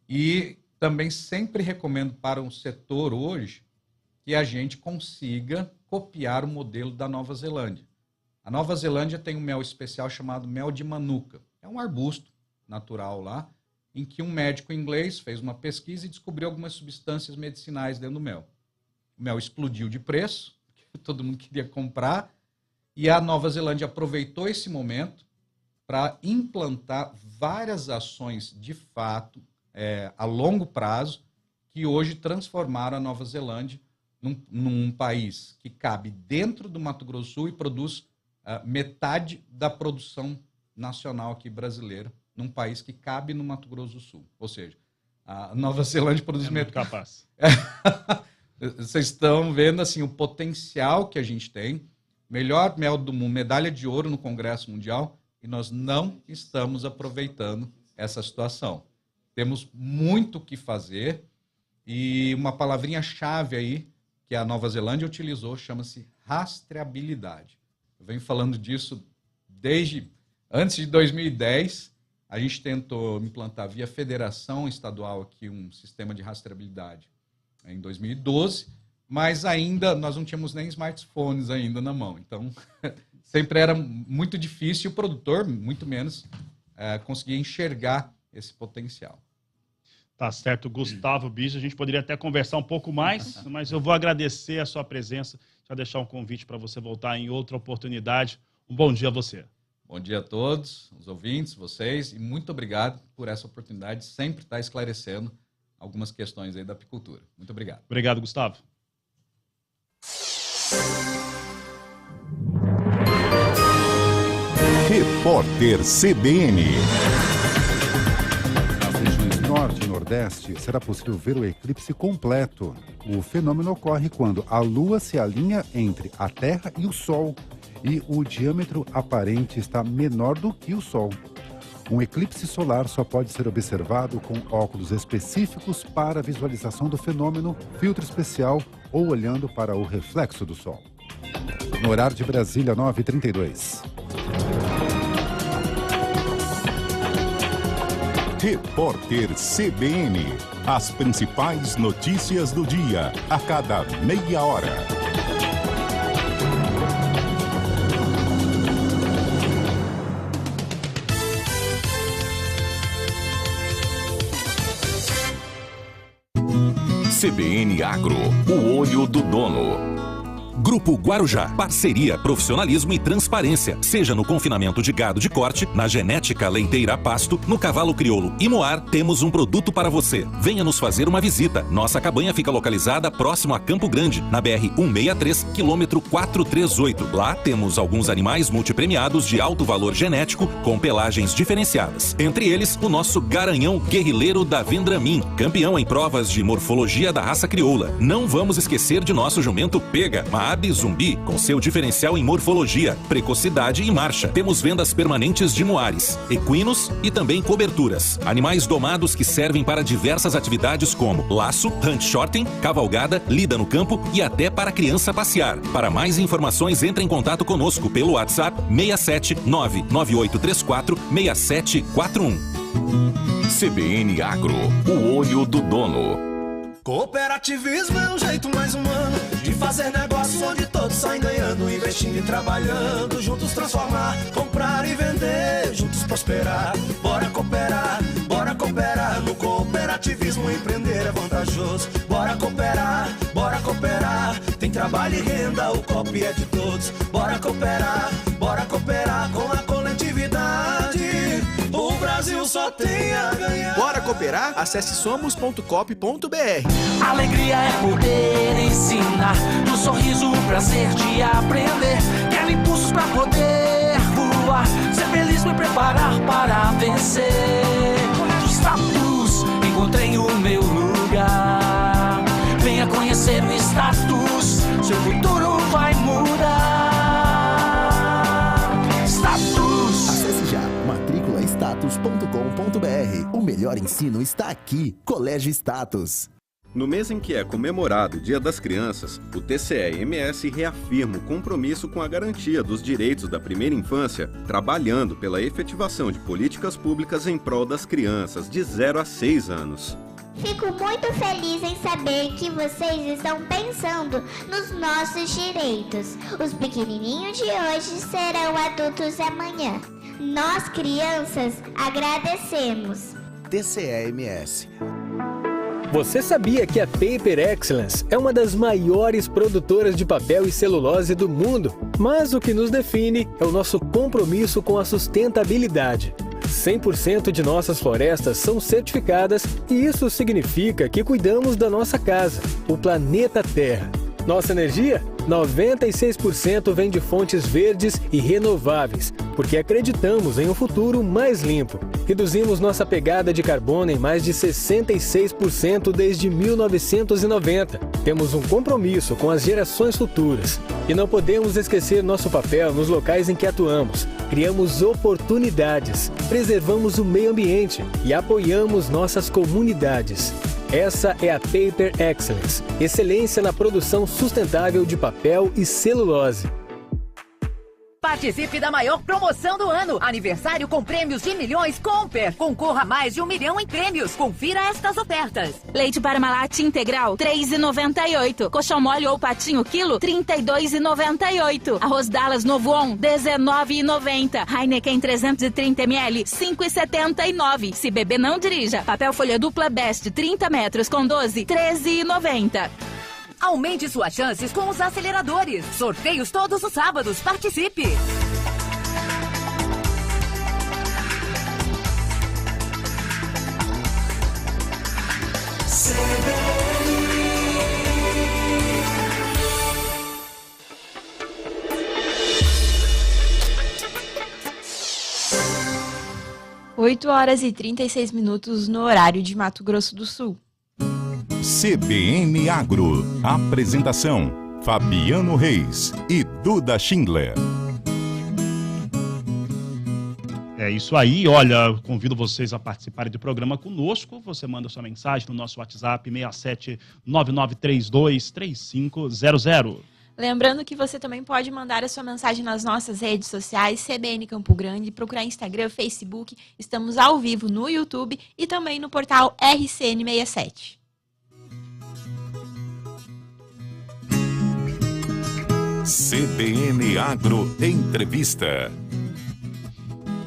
E também sempre recomendo para um setor hoje que a gente consiga copiar o modelo da Nova Zelândia. A Nova Zelândia tem um mel especial chamado mel de manuka. É um arbusto natural lá, em que um médico inglês fez uma pesquisa e descobriu algumas substâncias medicinais dentro do mel. O mel explodiu de preço, todo mundo queria comprar, e a Nova Zelândia aproveitou esse momento para implantar várias ações de fato a longo prazo, que hoje transformaram a Nova Zelândia num país que cabe dentro do Mato Grosso do Sul e produz metade da produção nacional aqui brasileira, num país que cabe no Mato Grosso do Sul. Ou seja, a Nova Zelândia produz muito capaz. Vocês estão vendo assim, o potencial que a gente tem. Melhor mel do mundo, medalha de ouro no Congresso Mundial, e nós não estamos aproveitando essa situação. Temos muito o que fazer, e uma palavrinha-chave aí que a Nova Zelândia utilizou chama-se rastreabilidade. Eu venho falando disso desde antes de 2010. A gente tentou implantar via federação estadual aqui um sistema de rastreabilidade em 2012, mas ainda nós não tínhamos nem smartphones ainda na mão. Então, sempre era muito difícil e o produtor, muito menos, conseguia enxergar esse potencial. Tá certo, Gustavo Bicho, a gente poderia até conversar um pouco mais, mas eu vou agradecer a sua presença, já deixar um convite para você voltar em outra oportunidade. Um bom dia a você. Bom dia a todos, os ouvintes, vocês, e muito obrigado por essa oportunidade de sempre estar esclarecendo algumas questões aí da apicultura. Muito obrigado. Obrigado, Gustavo. Repórter CBN. Nas regiões Norte e Nordeste, será possível ver o eclipse completo. O fenômeno ocorre quando a Lua se alinha entre a Terra e o Sol e o diâmetro aparente está menor do que o Sol. Um eclipse solar só pode ser observado com óculos específicos para a visualização do fenômeno, filtro especial ou olhando para o reflexo do Sol. No horário de Brasília, 9h32. Repórter CBN. As principais notícias do dia, a cada meia hora. CBN Agro, o olho do dono. Grupo Guarujá, parceria, profissionalismo e transparência. Seja no confinamento de gado de corte, na genética leiteira a pasto, no cavalo crioulo e moar, temos um produto para você. Venha nos fazer uma visita. Nossa cabanha fica localizada próximo a Campo Grande, na BR-163, quilômetro 438. Lá temos alguns animais multipremiados de alto valor genético, com pelagens diferenciadas. Entre eles, o nosso garanhão guerrilheiro da Vendramin, campeão em provas de morfologia da raça crioula. Não vamos esquecer de nosso jumento Pega, Maabe Zumbi, com seu diferencial em morfologia, precocidade e marcha. Temos vendas permanentes de moares, equinos e também coberturas. Animais domados que servem para diversas atividades como laço, hunt shorting, cavalgada, lida no campo e até para criança passear. Para mais informações, entre em contato conosco pelo WhatsApp 67 99834 6741. CBN Agro, o olho do dono. Cooperativismo é um jeito mais humano de fazer negócio onde todos saem ganhando, investindo e trabalhando, juntos transformar, comprar e vender, juntos prosperar. Bora cooperar no cooperativismo, empreender é vantajoso. Bora cooperar, tem trabalho e renda, o COP é de todos. Bora cooperar com a coletividade, o Brasil só tem a ganhar. Bora cooperar? Acesse somos.cop.br. Alegria é poder ensinar, no sorriso o prazer de aprender. Quero impulsos pra poder voar, ser feliz, me preparar para vencer. Status, encontrei o meu lugar. Venha conhecer o status, seu futuro vai mudar. Status. Acesse já matriculastatus.com.br. O melhor ensino está aqui. Colégio Status. No mês em que é comemorado o Dia das Crianças, o TCE-MS reafirma o compromisso com a garantia dos direitos da primeira infância, trabalhando pela efetivação de políticas públicas em prol das crianças de 0 a 6 anos. Fico muito feliz em saber que vocês estão pensando nos nossos direitos. Os pequenininhos de hoje serão adultos amanhã. Nós, crianças, agradecemos. TCE-MS. Você sabia que a Paper Excellence é uma das maiores produtoras de papel e celulose do mundo? Mas o que nos define é o nosso compromisso com a sustentabilidade. 100% de nossas florestas são certificadas e isso significa que cuidamos da nossa casa, o planeta Terra. Nossa energia? 96% vem de fontes verdes e renováveis, porque acreditamos em um futuro mais limpo. Reduzimos nossa pegada de carbono em mais de 66% desde 1990. Temos um compromisso com as gerações futuras. E não podemos esquecer nosso papel nos locais em que atuamos. Criamos oportunidades, preservamos o meio ambiente e apoiamos nossas comunidades. Essa é a Paper Excellence, excelência na produção sustentável de papel e celulose. Participe da maior promoção do ano. Aniversário com prêmios de milhões Comper. Concorra a mais de 1 milhão em prêmios. Confira estas ofertas. Leite Parmalat integral, R$ 3,98. Colchão mole ou patinho quilo, R$ 32,98. Arroz Dallas Novo On, R$ 19,90. Heineken 330 ml, R$ 5,79. Se beber, não dirija. Papel folha dupla Best, 30 metros com 12, R$ 13,90. Aumente suas chances com os aceleradores. Sorteios todos os sábados. Participe! Oito horas e 36 minutos no horário de Mato Grosso do Sul. CBN Agro. Apresentação: Fabiano Reis e Duda Schindler. É isso aí, olha, convido vocês a participarem do programa conosco. Você manda sua mensagem no nosso WhatsApp 6799323500. Lembrando que você também pode mandar a sua mensagem nas nossas redes sociais, CBN Campo Grande, procurar Instagram, Facebook. Estamos ao vivo no YouTube e também no portal RCN67. CBN Agro Entrevista.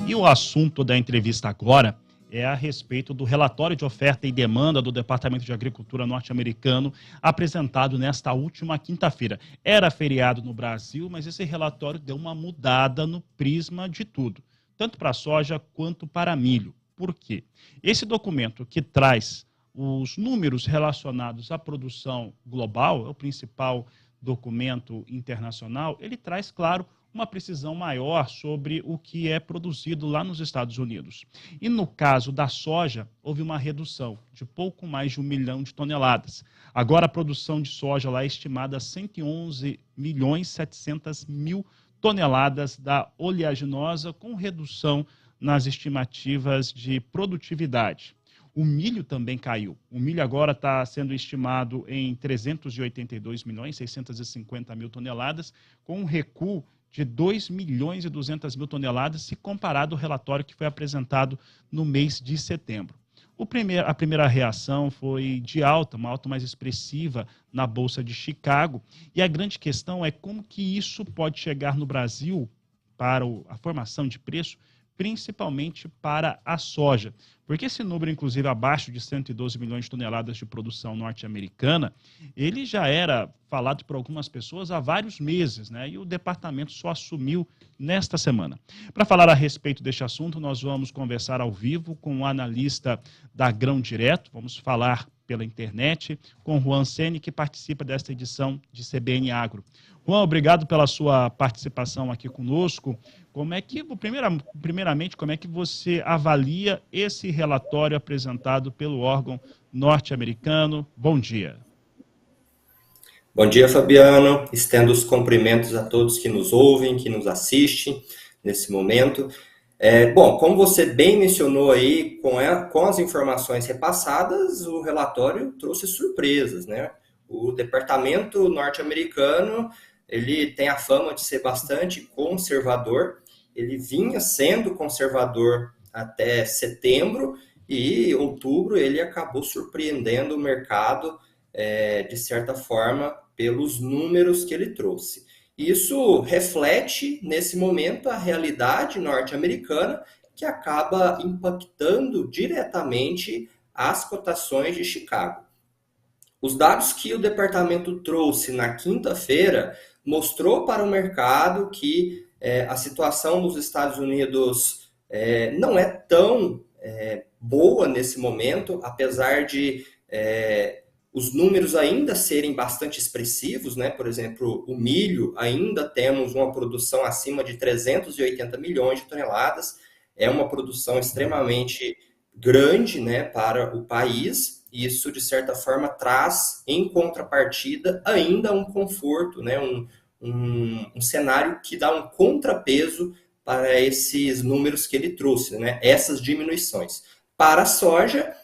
E o assunto da entrevista agora é a respeito do relatório de oferta e demanda do Departamento de Agricultura norte-americano apresentado nesta última quinta-feira. Era feriado no Brasil, mas esse relatório deu uma mudada no prisma de tudo, tanto para soja quanto para milho. Por quê? Esse documento que traz os números relacionados à produção global, é o principal documento internacional, ele traz, claro, uma precisão maior sobre o que é produzido lá nos Estados Unidos. E no caso da soja, houve uma redução de pouco mais de 1 milhão de toneladas. Agora a produção de soja lá é estimada a 111.700.000 toneladas da oleaginosa, com redução nas estimativas de produtividade. O milho também caiu. O milho agora está sendo estimado em 382.650.000 toneladas, com um recuo de 2.200.000 toneladas, se comparado ao relatório que foi apresentado no mês de setembro. A primeira reação foi de alta, uma alta mais expressiva na Bolsa de Chicago, e a grande questão é como que isso pode chegar no Brasil para a formação de preço, principalmente para a soja. Porque esse número, inclusive, abaixo de 112 milhões de toneladas de produção norte-americana, ele já era falado por algumas pessoas há vários meses, né? E o departamento só assumiu nesta semana. Para falar a respeito deste assunto, nós vamos conversar ao vivo com o analista da Grão Direto, vamos falar pela internet, com Juan Sene, que participa desta edição de CBN Agro. Juan, obrigado pela sua participação aqui conosco. Primeiramente, como é que você avalia esse relatório apresentado pelo órgão norte-americano? Bom dia. Bom dia, Fabiano. Estendo os cumprimentos a todos que nos ouvem, que nos assistem nesse momento. Bom, como você bem mencionou aí, com as informações repassadas, o relatório trouxe surpresas, né? O departamento norte-americano, ele tem a fama de ser bastante conservador, ele vinha sendo conservador até setembro e outubro ele acabou surpreendendo o mercado, de certa forma, pelos números que ele trouxe. Isso reflete, nesse momento, a realidade norte-americana, que acaba impactando diretamente as cotações de Chicago. Os dados que o departamento trouxe na quinta-feira mostrou para o mercado que a situação nos Estados Unidos não é tão boa nesse momento, apesar de os números ainda serem bastante expressivos, né? Por exemplo, o milho, ainda temos uma produção acima de 380 milhões de toneladas, é uma produção extremamente grande, né, para o país. Isso, de certa forma, traz, em contrapartida, ainda um conforto, né, um cenário que dá um contrapeso para esses números que ele trouxe, né, essas diminuições. Para a soja,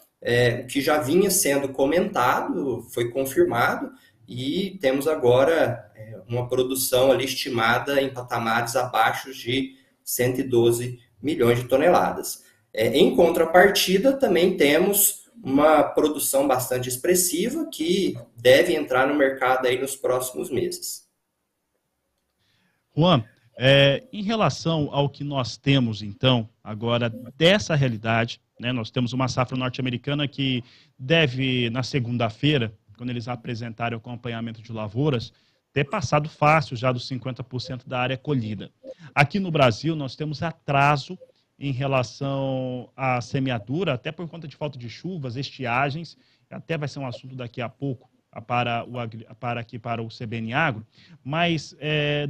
o que já vinha sendo comentado, foi confirmado, e temos agora uma produção ali estimada em patamares abaixo de 112 milhões de toneladas. Em contrapartida, também temos uma produção bastante expressiva que deve entrar no mercado aí nos próximos meses. Juan, em relação ao que nós temos, então, agora dessa realidade, né, nós temos uma safra norte-americana que deve, na segunda-feira, quando eles apresentarem o acompanhamento de lavouras, ter passado fácil já dos 50% da área colhida. Aqui no Brasil, nós temos atraso em relação à semeadura, até por conta de falta de chuvas, estiagens, até vai ser um assunto daqui a pouco para o CBN Agro, mas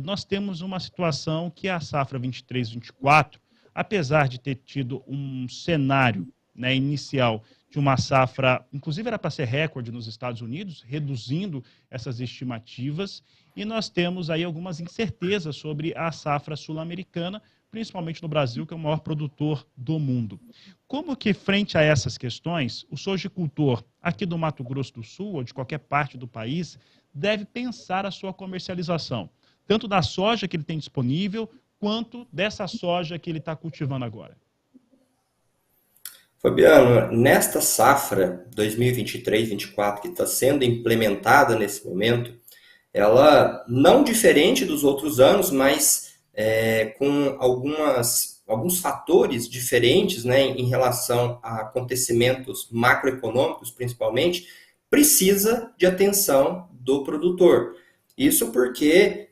nós temos uma situação que a safra 23-24, apesar de ter tido um cenário, né, inicial de uma safra, inclusive era para ser recorde nos Estados Unidos, reduzindo essas estimativas, e nós temos aí algumas incertezas sobre a safra sul-americana, principalmente no Brasil, que é o maior produtor do mundo. Como que, frente a essas questões, o sojicultor aqui do Mato Grosso do Sul, ou de qualquer parte do país, deve pensar a sua comercialização, tanto da soja que ele tem disponível, quanto dessa soja que ele está cultivando agora? Fabiano, nesta safra 2023-24 que está sendo implementada nesse momento, ela, não diferente dos outros anos, mas com alguns fatores diferentes, né, em relação a acontecimentos macroeconômicos, principalmente, precisa de atenção do produtor. Isso porque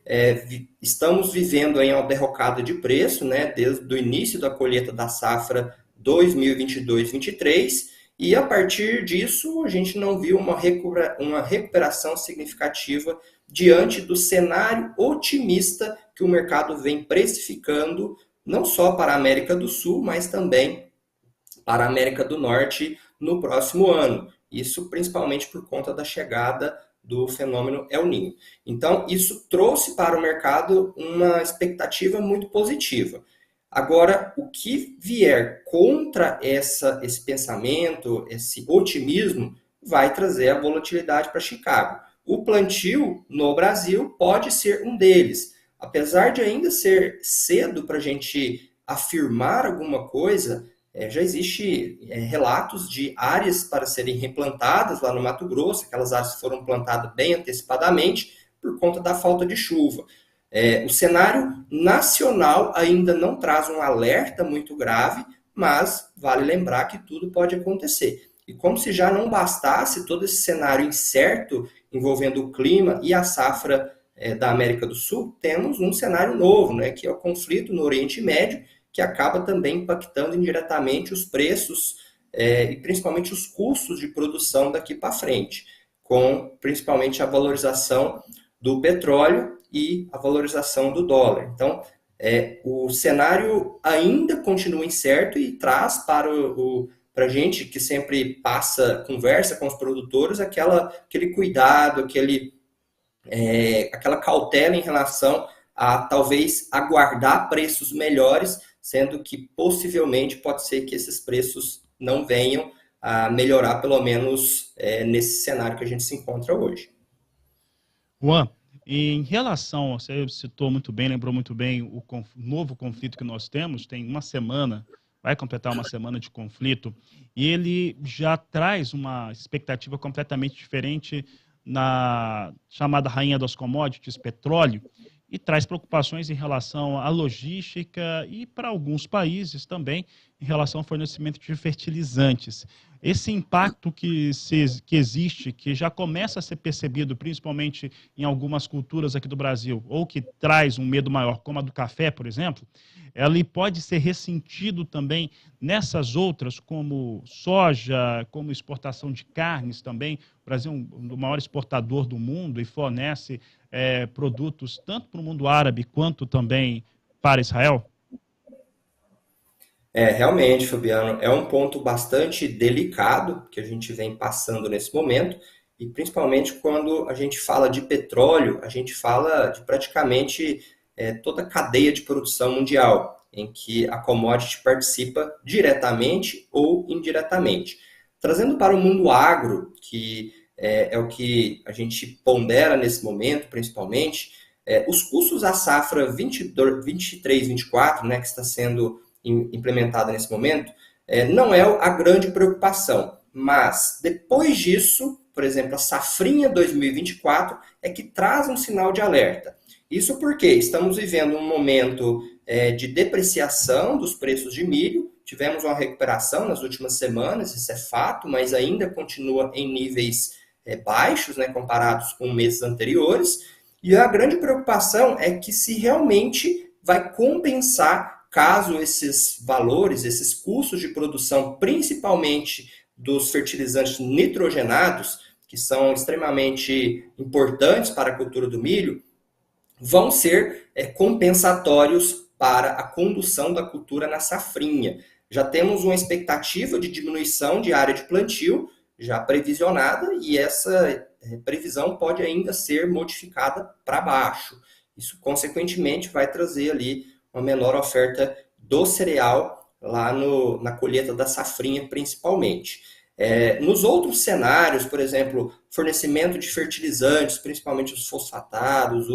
estamos vivendo aí uma derrocada de preço, né, desde o início da colheita da safra 2022-23, e a partir disso a gente não viu uma recuperação significativa diante do cenário otimista que o mercado vem precificando, não só para a América do Sul, mas também para a América do Norte no próximo ano. Isso principalmente por conta da chegada do fenômeno El Niño. Então, isso trouxe para o mercado uma expectativa muito positiva. Agora, o que vier contra esse pensamento, esse otimismo, vai trazer a volatilidade para Chicago. O plantio no Brasil pode ser um deles. Apesar de ainda ser cedo para a gente afirmar alguma coisa, já existe relatos de áreas para serem replantadas lá no Mato Grosso, aquelas áreas que foram plantadas bem antecipadamente por conta da falta de chuva. O cenário nacional ainda não traz um alerta muito grave, mas vale lembrar que tudo pode acontecer. E como se já não bastasse todo esse cenário incerto envolvendo o clima e a safra da América do Sul, temos um cenário novo, né, que é o conflito no Oriente Médio, que acaba também impactando indiretamente os preços e principalmente os custos de produção daqui para frente, com principalmente a valorização do petróleo e a valorização do dólar. Então, o cenário ainda continua incerto e traz para a gente que sempre conversa com os produtores, aquele cuidado, aquela cautela em relação a talvez aguardar preços melhores, sendo que possivelmente pode ser que esses preços não venham a melhorar, pelo menos nesse cenário que a gente se encontra hoje. Juan, em relação, você citou muito bem, lembrou muito bem o novo conflito que nós temos, tem uma semana, vai completar uma semana de conflito, e ele já traz uma expectativa completamente diferente na chamada rainha das commodities, petróleo, e traz preocupações em relação à logística e, para alguns países também, em relação ao fornecimento de fertilizantes. Esse impacto que existe, que já começa a ser percebido, principalmente em algumas culturas aqui do Brasil, ou que traz um medo maior, como a do café, por exemplo, ele pode ser ressentido também nessas outras, como soja, como exportação de carnes também. O Brasil é um do maior exportador do mundo e fornece produtos tanto para o mundo árabe quanto também para Israel? Realmente, Fabiano, é um ponto bastante delicado que a gente vem passando nesse momento, e principalmente quando a gente fala de petróleo, a gente fala de praticamente toda a cadeia de produção mundial, em que a commodity participa diretamente ou indiretamente. Trazendo para o mundo agro, que é o que a gente pondera nesse momento, principalmente, os custos da safra 23-24, né, que está sendo implementada nesse momento, não é a grande preocupação. Mas, depois disso, por exemplo, a safrinha 2024 é que traz um sinal de alerta. Isso porque estamos vivendo um momento de depreciação dos preços de milho, tivemos uma recuperação nas últimas semanas, isso é fato, mas ainda continua em níveis baixos, né, comparados com meses anteriores, e a grande preocupação é que se realmente vai compensar caso esses valores, esses custos de produção, principalmente dos fertilizantes nitrogenados, que são extremamente importantes para a cultura do milho, vão ser compensatórios para a condução da cultura na safrinha. Já temos uma expectativa de diminuição de área de plantio, já previsionada, e essa previsão pode ainda ser modificada para baixo. Isso, consequentemente, vai trazer ali uma menor oferta do cereal lá na colheita da safrinha, principalmente. Nos outros cenários, por exemplo, fornecimento de fertilizantes, principalmente os fosfatados,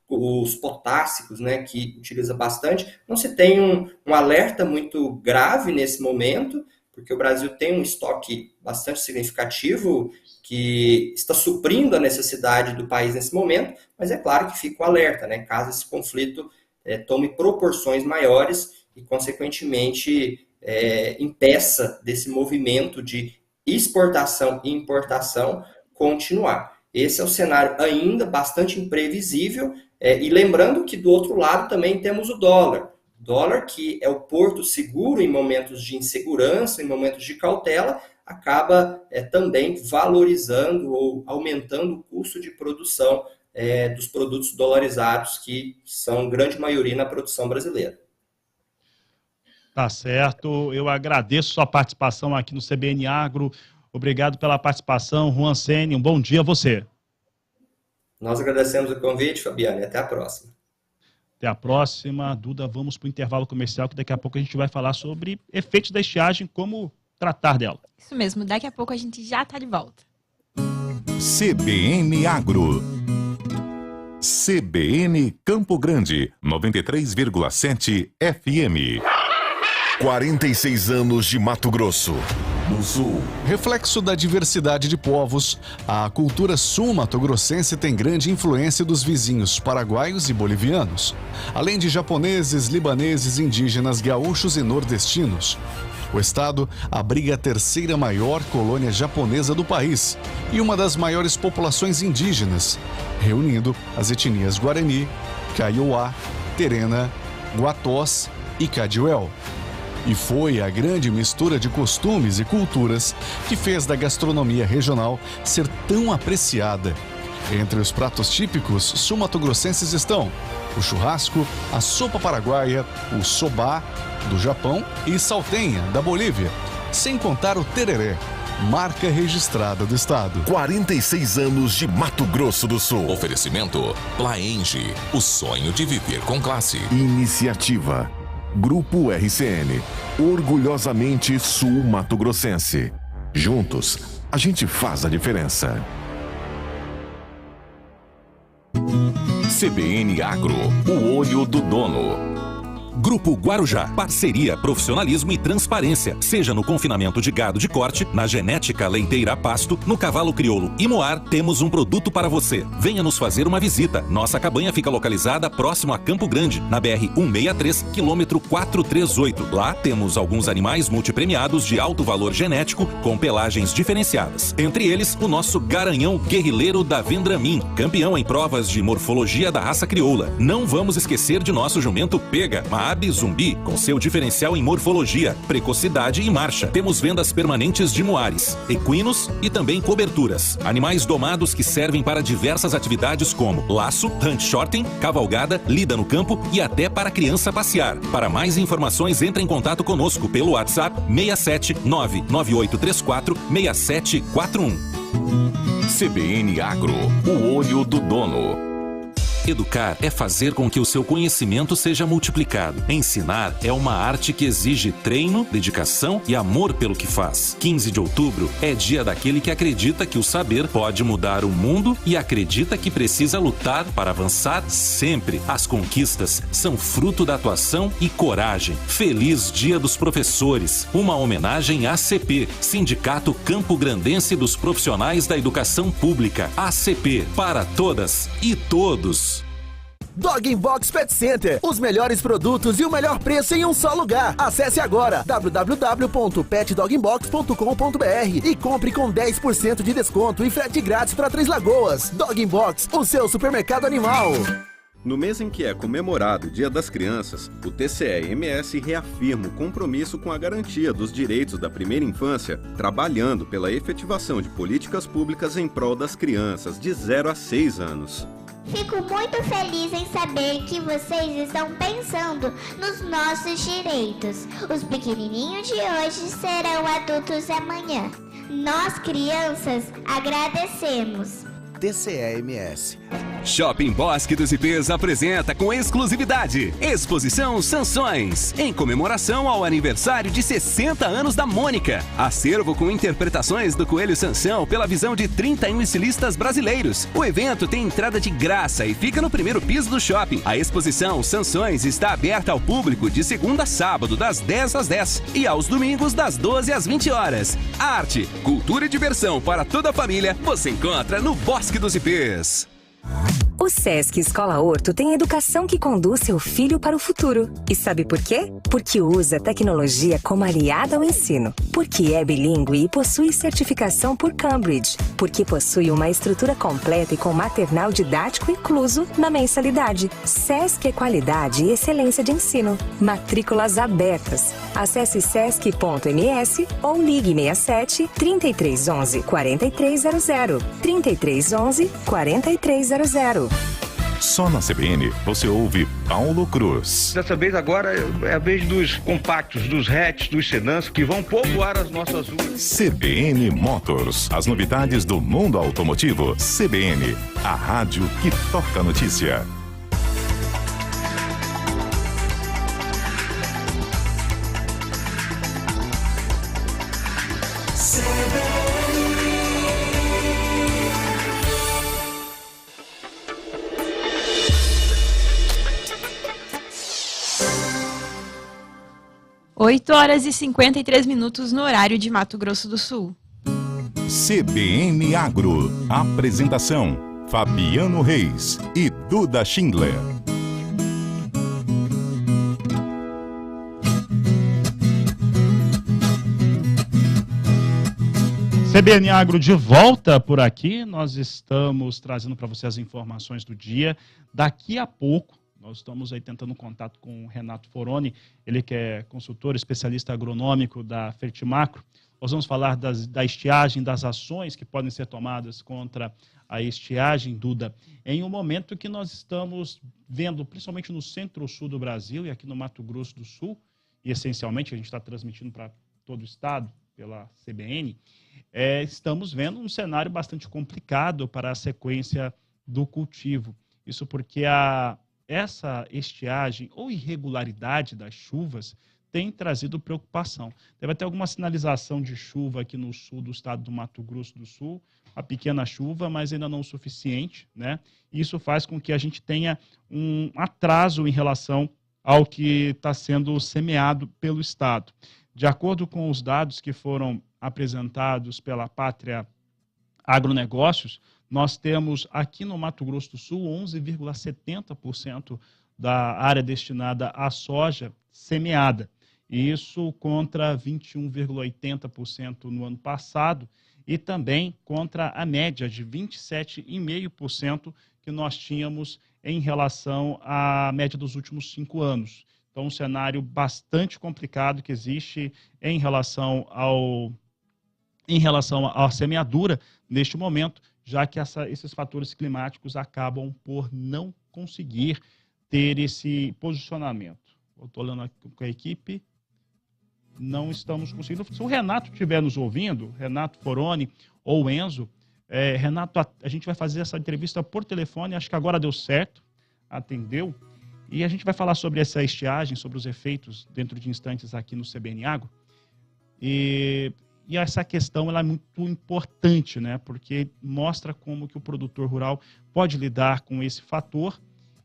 os potássicos, né, que utiliza bastante, não se tem um alerta muito grave nesse momento, porque o Brasil tem um estoque bastante significativo que está suprindo a necessidade do país nesse momento, mas é claro que fica o alerta, né, caso esse conflito tome proporções maiores e, consequentemente, impeça desse movimento de exportação e importação continuar. Esse é o cenário ainda bastante imprevisível, e lembrando que do outro lado também temos o dólar. Dólar, que é o porto seguro em momentos de insegurança, em momentos de cautela, acaba também valorizando ou aumentando o custo de produção dos produtos dolarizados, que são grande maioria na produção brasileira. Tá certo. Eu agradeço sua participação aqui no CBN Agro. Obrigado pela participação, Juan Sene. Um bom dia a você. Nós agradecemos o convite, Fabiano, e até a próxima. Até a próxima. Duda, vamos para o intervalo comercial, que daqui a pouco a gente vai falar sobre efeitos da estiagem, como tratar dela. Isso mesmo, daqui a pouco a gente já está de volta. CBN Agro. CBN Campo Grande, 93,7 FM. 46 anos de Mato Grosso do Sul. Reflexo da diversidade de povos, a cultura sul-mato-grossense tem grande influência dos vizinhos paraguaios e bolivianos, além de japoneses, libaneses, indígenas, gaúchos e nordestinos. O estado abriga a terceira maior colônia japonesa do país e uma das maiores populações indígenas, reunindo as etnias Guarani, Kaiowá, Terena, Guatós e Cadiuel. E foi a grande mistura de costumes e culturas que fez da gastronomia regional ser tão apreciada. Entre os pratos típicos sul-mato-grossenses estão o churrasco, a sopa paraguaia, o sobá do Japão e saltenha da Bolívia, sem contar o tereré, marca registrada do estado. 46 anos de Mato Grosso do Sul. Oferecimento Plaenge, o sonho de viver com classe. Iniciativa Grupo RCN, orgulhosamente sul-mato-grossense. Juntos, a gente faz a diferença. CBN Agro, o olho do dono. Grupo Guarujá, parceria, profissionalismo e transparência. Seja no confinamento de gado de corte, na genética leiteira a pasto, no cavalo crioulo e moar, temos um produto para você. Venha nos fazer uma visita. Nossa cabanha fica localizada próximo a Campo Grande, na BR-163, quilômetro 438. Lá temos alguns animais multipremiados de alto valor genético, com pelagens diferenciadas. Entre eles, o nosso garanhão guerrilheiro da Vendramin, campeão em provas de morfologia da raça crioula. Não vamos esquecer de nosso jumento Pega, Maabi Zumbi, com seu diferencial em morfologia, precocidade e marcha. Temos vendas permanentes de moares, equinos e também coberturas. Animais domados que servem para diversas atividades como laço, hunt shorting, cavalgada, lida no campo e até para criança passear. Para mais informações, entre em contato conosco pelo WhatsApp 67 99834 6741. CBN Agro, o olho do dono. Educar é fazer com que o seu conhecimento seja multiplicado. Ensinar é uma arte que exige treino, dedicação e amor pelo que faz. 15 de outubro é dia daquele que acredita que o saber pode mudar o mundo e acredita que precisa lutar para avançar sempre. As conquistas são fruto da atuação e coragem. Feliz Dia dos Professores. Uma homenagem à ACP, Sindicato Campo Grandense dos Profissionais da Educação Pública. ACP, para todas e todos. Dog Box Pet Center. Os melhores produtos e o melhor preço em um só lugar. Acesse agora www.petdogbox.com.br e compre com 10% de desconto e frete grátis para Três Lagoas. Dog Box, o seu supermercado animal. No mês em que é comemorado o Dia das Crianças, o TCE-MS reafirma o compromisso com a garantia dos direitos da primeira infância, trabalhando pela efetivação de políticas públicas em prol das crianças de 0 a 6 anos. Fico muito feliz em saber que vocês estão pensando nos nossos direitos. Os pequenininhos de hoje serão adultos amanhã. Nós, crianças, agradecemos. TCE-MS. Shopping Bosque dos Ipês apresenta com exclusividade Exposição Sansões, em comemoração ao aniversário de 60 anos da Mônica. Acervo com interpretações do Coelho Sansão pela visão de 31 estilistas brasileiros. O evento tem entrada de graça e fica no primeiro piso do shopping. A exposição Sansões está aberta ao público de segunda a sábado, das 10 às 10 e aos domingos, das 12 às 20 horas. Arte, cultura e diversão para toda a família você encontra no Bosque dos Ipês. O Sesc Escola Horto tem educação que conduz seu filho para o futuro. E sabe por quê? Porque usa tecnologia como aliada ao ensino. Porque é bilíngue e possui certificação por Cambridge. Porque possui uma estrutura completa e com maternal didático incluso na mensalidade. Sesc é qualidade e excelência de ensino. Matrículas abertas. Acesse sesc.ms ou ligue 67 3311 4300. 3311 4300. Só na CBN você ouve Paulo Cruz. Dessa vez agora é a vez dos compactos, dos hatches, dos sedãs que vão povoar as nossas ruas. CBN Motors, as novidades do mundo automotivo. CBN, a rádio que toca a notícia. Oito horas e 53 minutos no horário de Mato Grosso do Sul. CBN Agro. Apresentação: Fabiano Reis e Duda Schindler. CBN Agro de volta por aqui. Nós estamos trazendo para você as informações do dia. Daqui a pouco, nós estamos aí tentando contato com o Renato Foroni, ele que é consultor, especialista agronômico da Fertimacro. Nós vamos falar da estiagem, das ações que podem ser tomadas contra a estiagem, Duda, em um momento que nós estamos vendo, principalmente no centro-sul do Brasil e aqui no Mato Grosso do Sul, e essencialmente a gente está transmitindo para todo o estado pela CBN, estamos vendo um cenário bastante complicado para a sequência do cultivo. Isso porque essa estiagem ou irregularidade das chuvas tem trazido preocupação. Deve ter alguma sinalização de chuva aqui no sul do estado do Mato Grosso do Sul, a pequena chuva, mas ainda não o suficiente, né? Isso faz com que a gente tenha um atraso em relação ao que está sendo semeado pelo estado. De acordo com os dados que foram apresentados pela Pátria Agronegócios, nós temos aqui no Mato Grosso do Sul 11,70% da área destinada à soja semeada. Isso contra 21,80% no ano passado e também contra a média de 27,5% que nós tínhamos em relação à média dos últimos 5 anos. Então, um cenário bastante complicado que existe em relação à semeadura neste momento, já que esses fatores climáticos acabam por não conseguir ter esse posicionamento. Eu estou olhando aqui com a equipe, não estamos conseguindo. Se o Renato estiver nos ouvindo, Renato Foroni ou Enzo, Renato, a gente vai fazer essa entrevista por telefone, acho que agora deu certo. atendeu. E a gente vai falar sobre essa estiagem, sobre os efeitos dentro de instantes aqui no CBN Agro. E essa questão ela é muito importante, né? Porque mostra como que o produtor rural pode lidar com esse fator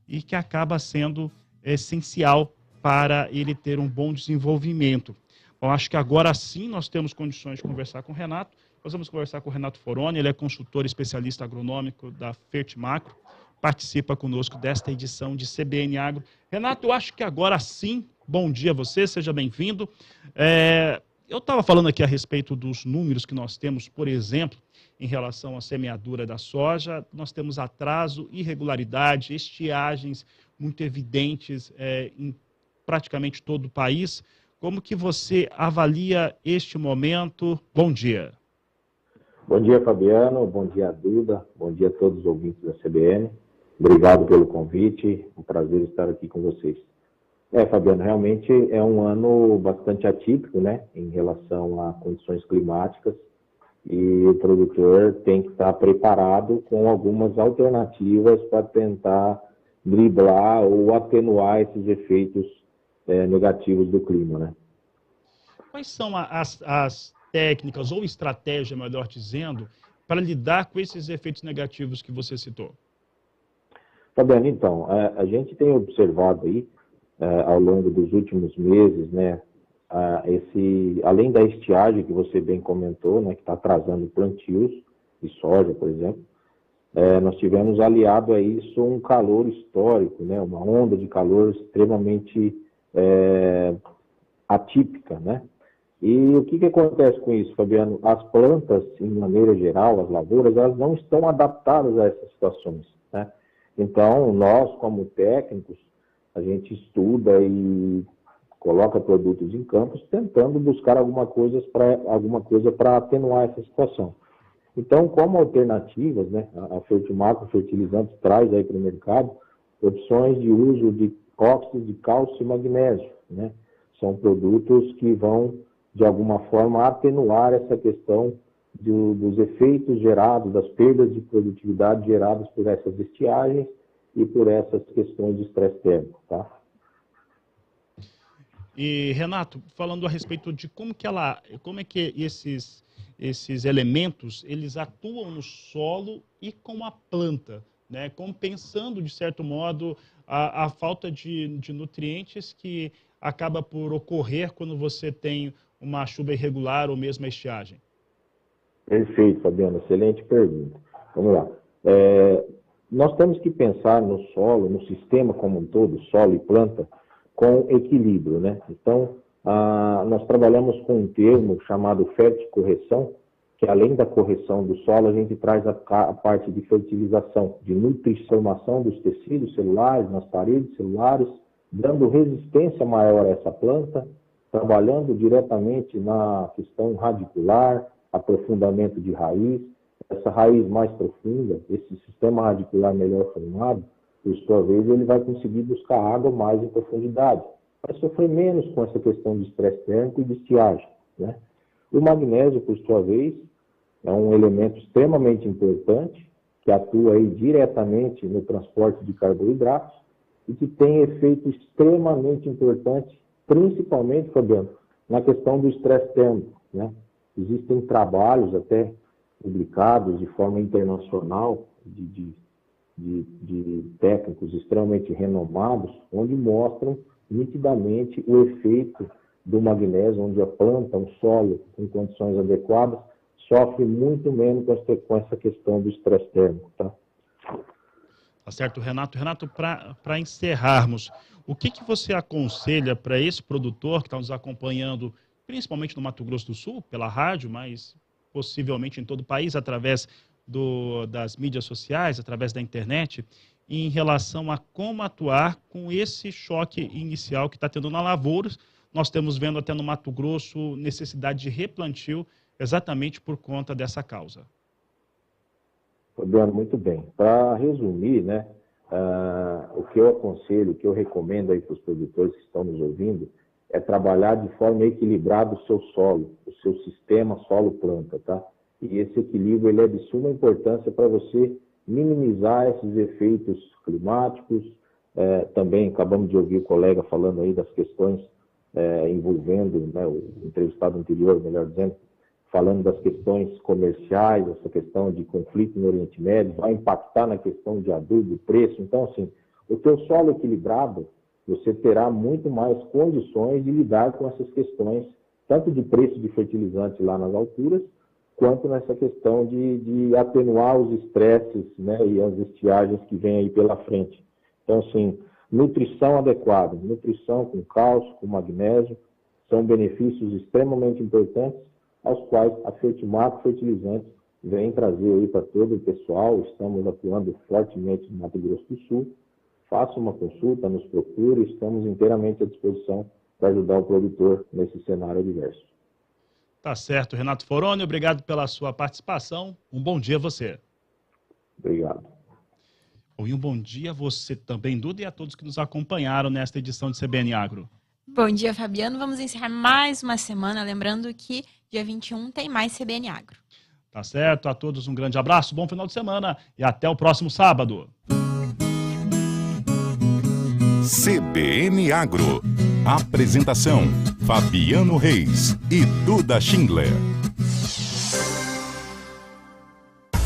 e que acaba sendo essencial para ele ter um bom desenvolvimento. Bom, acho que agora sim nós temos condições de conversar com o Renato. Nós vamos conversar com o Renato Foroni, ele é consultor especialista agronômico da Fertimacro, participa conosco desta edição de CBN Agro. Renato, eu acho que agora sim, bom dia a você, seja bem-vindo. Eu estava falando aqui a respeito dos números que nós temos, por exemplo, em relação à semeadura da soja. Nós temos atraso, irregularidade, estiagens muito evidentes em praticamente todo o país. Como que você avalia este momento? Bom dia. Bom dia, Fabiano. Bom dia, Duda. Bom dia a todos os ouvintes da CBN. Obrigado pelo convite. Um prazer estar aqui com vocês. Fabiano, realmente é um ano bastante atípico, né, em relação a condições climáticas, e o produtor tem que estar preparado com algumas alternativas para tentar driblar ou atenuar esses efeitos negativos do clima, né? Quais são as técnicas ou estratégia, melhor dizendo, para lidar com esses efeitos negativos que você citou? Fabiano, então, a gente tem observado aí, ao longo dos últimos meses, né, além da estiagem que você bem comentou, né, que está atrasando plantios de soja, por exemplo, nós tivemos aliado a isso um calor histórico, né, uma onda de calor extremamente atípica, né? E o que acontece com isso, Fabiano? As plantas, em maneira geral, as lavouras, elas não estão adaptadas a essas situações, né? Então, nós, como técnicos, a gente estuda e coloca produtos em campos tentando buscar alguma coisa para atenuar essa situação. Então, como alternativas, né, a Fertimacro Fertilizantes traz aí para o mercado opções de uso de óxidos de cálcio e magnésio, né? São produtos que vão, de alguma forma, atenuar essa questão dos efeitos gerados, das perdas de produtividade geradas por essas estiagens e por essas questões de estresse térmico, tá? E, Renato, falando a respeito de como é que esses elementos, eles atuam no solo e com a planta, né? Compensando, de certo modo, a falta de nutrientes que acaba por ocorrer quando você tem uma chuva irregular ou mesmo a estiagem. Perfeito, Fabiano. Excelente pergunta. Vamos lá. Nós temos que pensar no solo, no sistema como um todo, solo e planta, com equilíbrio, né? Então, nós trabalhamos com um termo chamado ferticorreção, que além da correção do solo, a gente traz a parte de fertilização, de nutriformação dos tecidos celulares, nas paredes celulares, dando resistência maior a essa planta, trabalhando diretamente na questão radicular, aprofundamento de raiz, essa raiz mais profunda, esse sistema radicular melhor formado, por sua vez, ele vai conseguir buscar água mais em profundidade, vai sofrer menos com essa questão de estresse térmico e de estiagem, né? O magnésio, por sua vez, é um elemento extremamente importante, que atua aí diretamente no transporte de carboidratos e que tem efeito extremamente importante, principalmente, Fabiano, na questão do estresse térmico, né? Existem trabalhos até publicados de forma internacional de técnicos extremamente renomados, onde mostram nitidamente o efeito do magnésio, onde a planta, um solo em condições adequadas, sofre muito menos com essa questão do estresse térmico, tá? Tá certo, Renato. Renato, para encerrarmos, o que você aconselha para esse produtor que está nos acompanhando, principalmente no Mato Grosso do Sul, pela rádio, mas possivelmente em todo o país, através das mídias sociais, através da internet, em relação a como atuar com esse choque inicial que está tendo na lavoura? Nós estamos vendo até no Mato Grosso necessidade de replantio exatamente por conta dessa causa. Fabiano, muito bem. Para resumir, né, o que eu aconselho, o que eu recomendo aí para os produtores que estão nos ouvindo, é trabalhar de forma equilibrada o seu solo, o seu sistema solo-planta, tá? E esse equilíbrio ele é de suma importância para você minimizar esses efeitos climáticos, Também acabamos de ouvir o colega falando aí das questões envolvendo, né, o entrevistado anterior, melhor dizendo, falando das questões comerciais, essa questão de conflito no Oriente Médio, vai impactar na questão de adubo, preço. Então, assim, o teu solo equilibrado, você terá muito mais condições de lidar com essas questões, tanto de preço de fertilizante lá nas alturas, quanto nessa questão de atenuar os estresses, né, e as estiagens que vêm aí pela frente. Então, assim, nutrição adequada, nutrição com cálcio, com magnésio, são benefícios extremamente importantes, aos quais a Fertimato Fertilizantes vem trazer aí para todo o pessoal. Estamos atuando fortemente no Mato Grosso do Sul. Faça uma consulta, nos procure, estamos inteiramente à disposição para ajudar o produtor nesse cenário adverso. Tá certo, Renato Foroni, obrigado pela sua participação. Um bom dia a você. Obrigado. E um bom dia a você também, Duda, e a todos que nos acompanharam nesta edição de CBN Agro. Bom dia, Fabiano. Vamos encerrar mais uma semana, lembrando que dia 21 tem mais CBN Agro. Tá certo, a todos um grande abraço, bom final de semana e até o próximo sábado. CBN Agro. Apresentação: Fabiano Reis e Duda Schindler.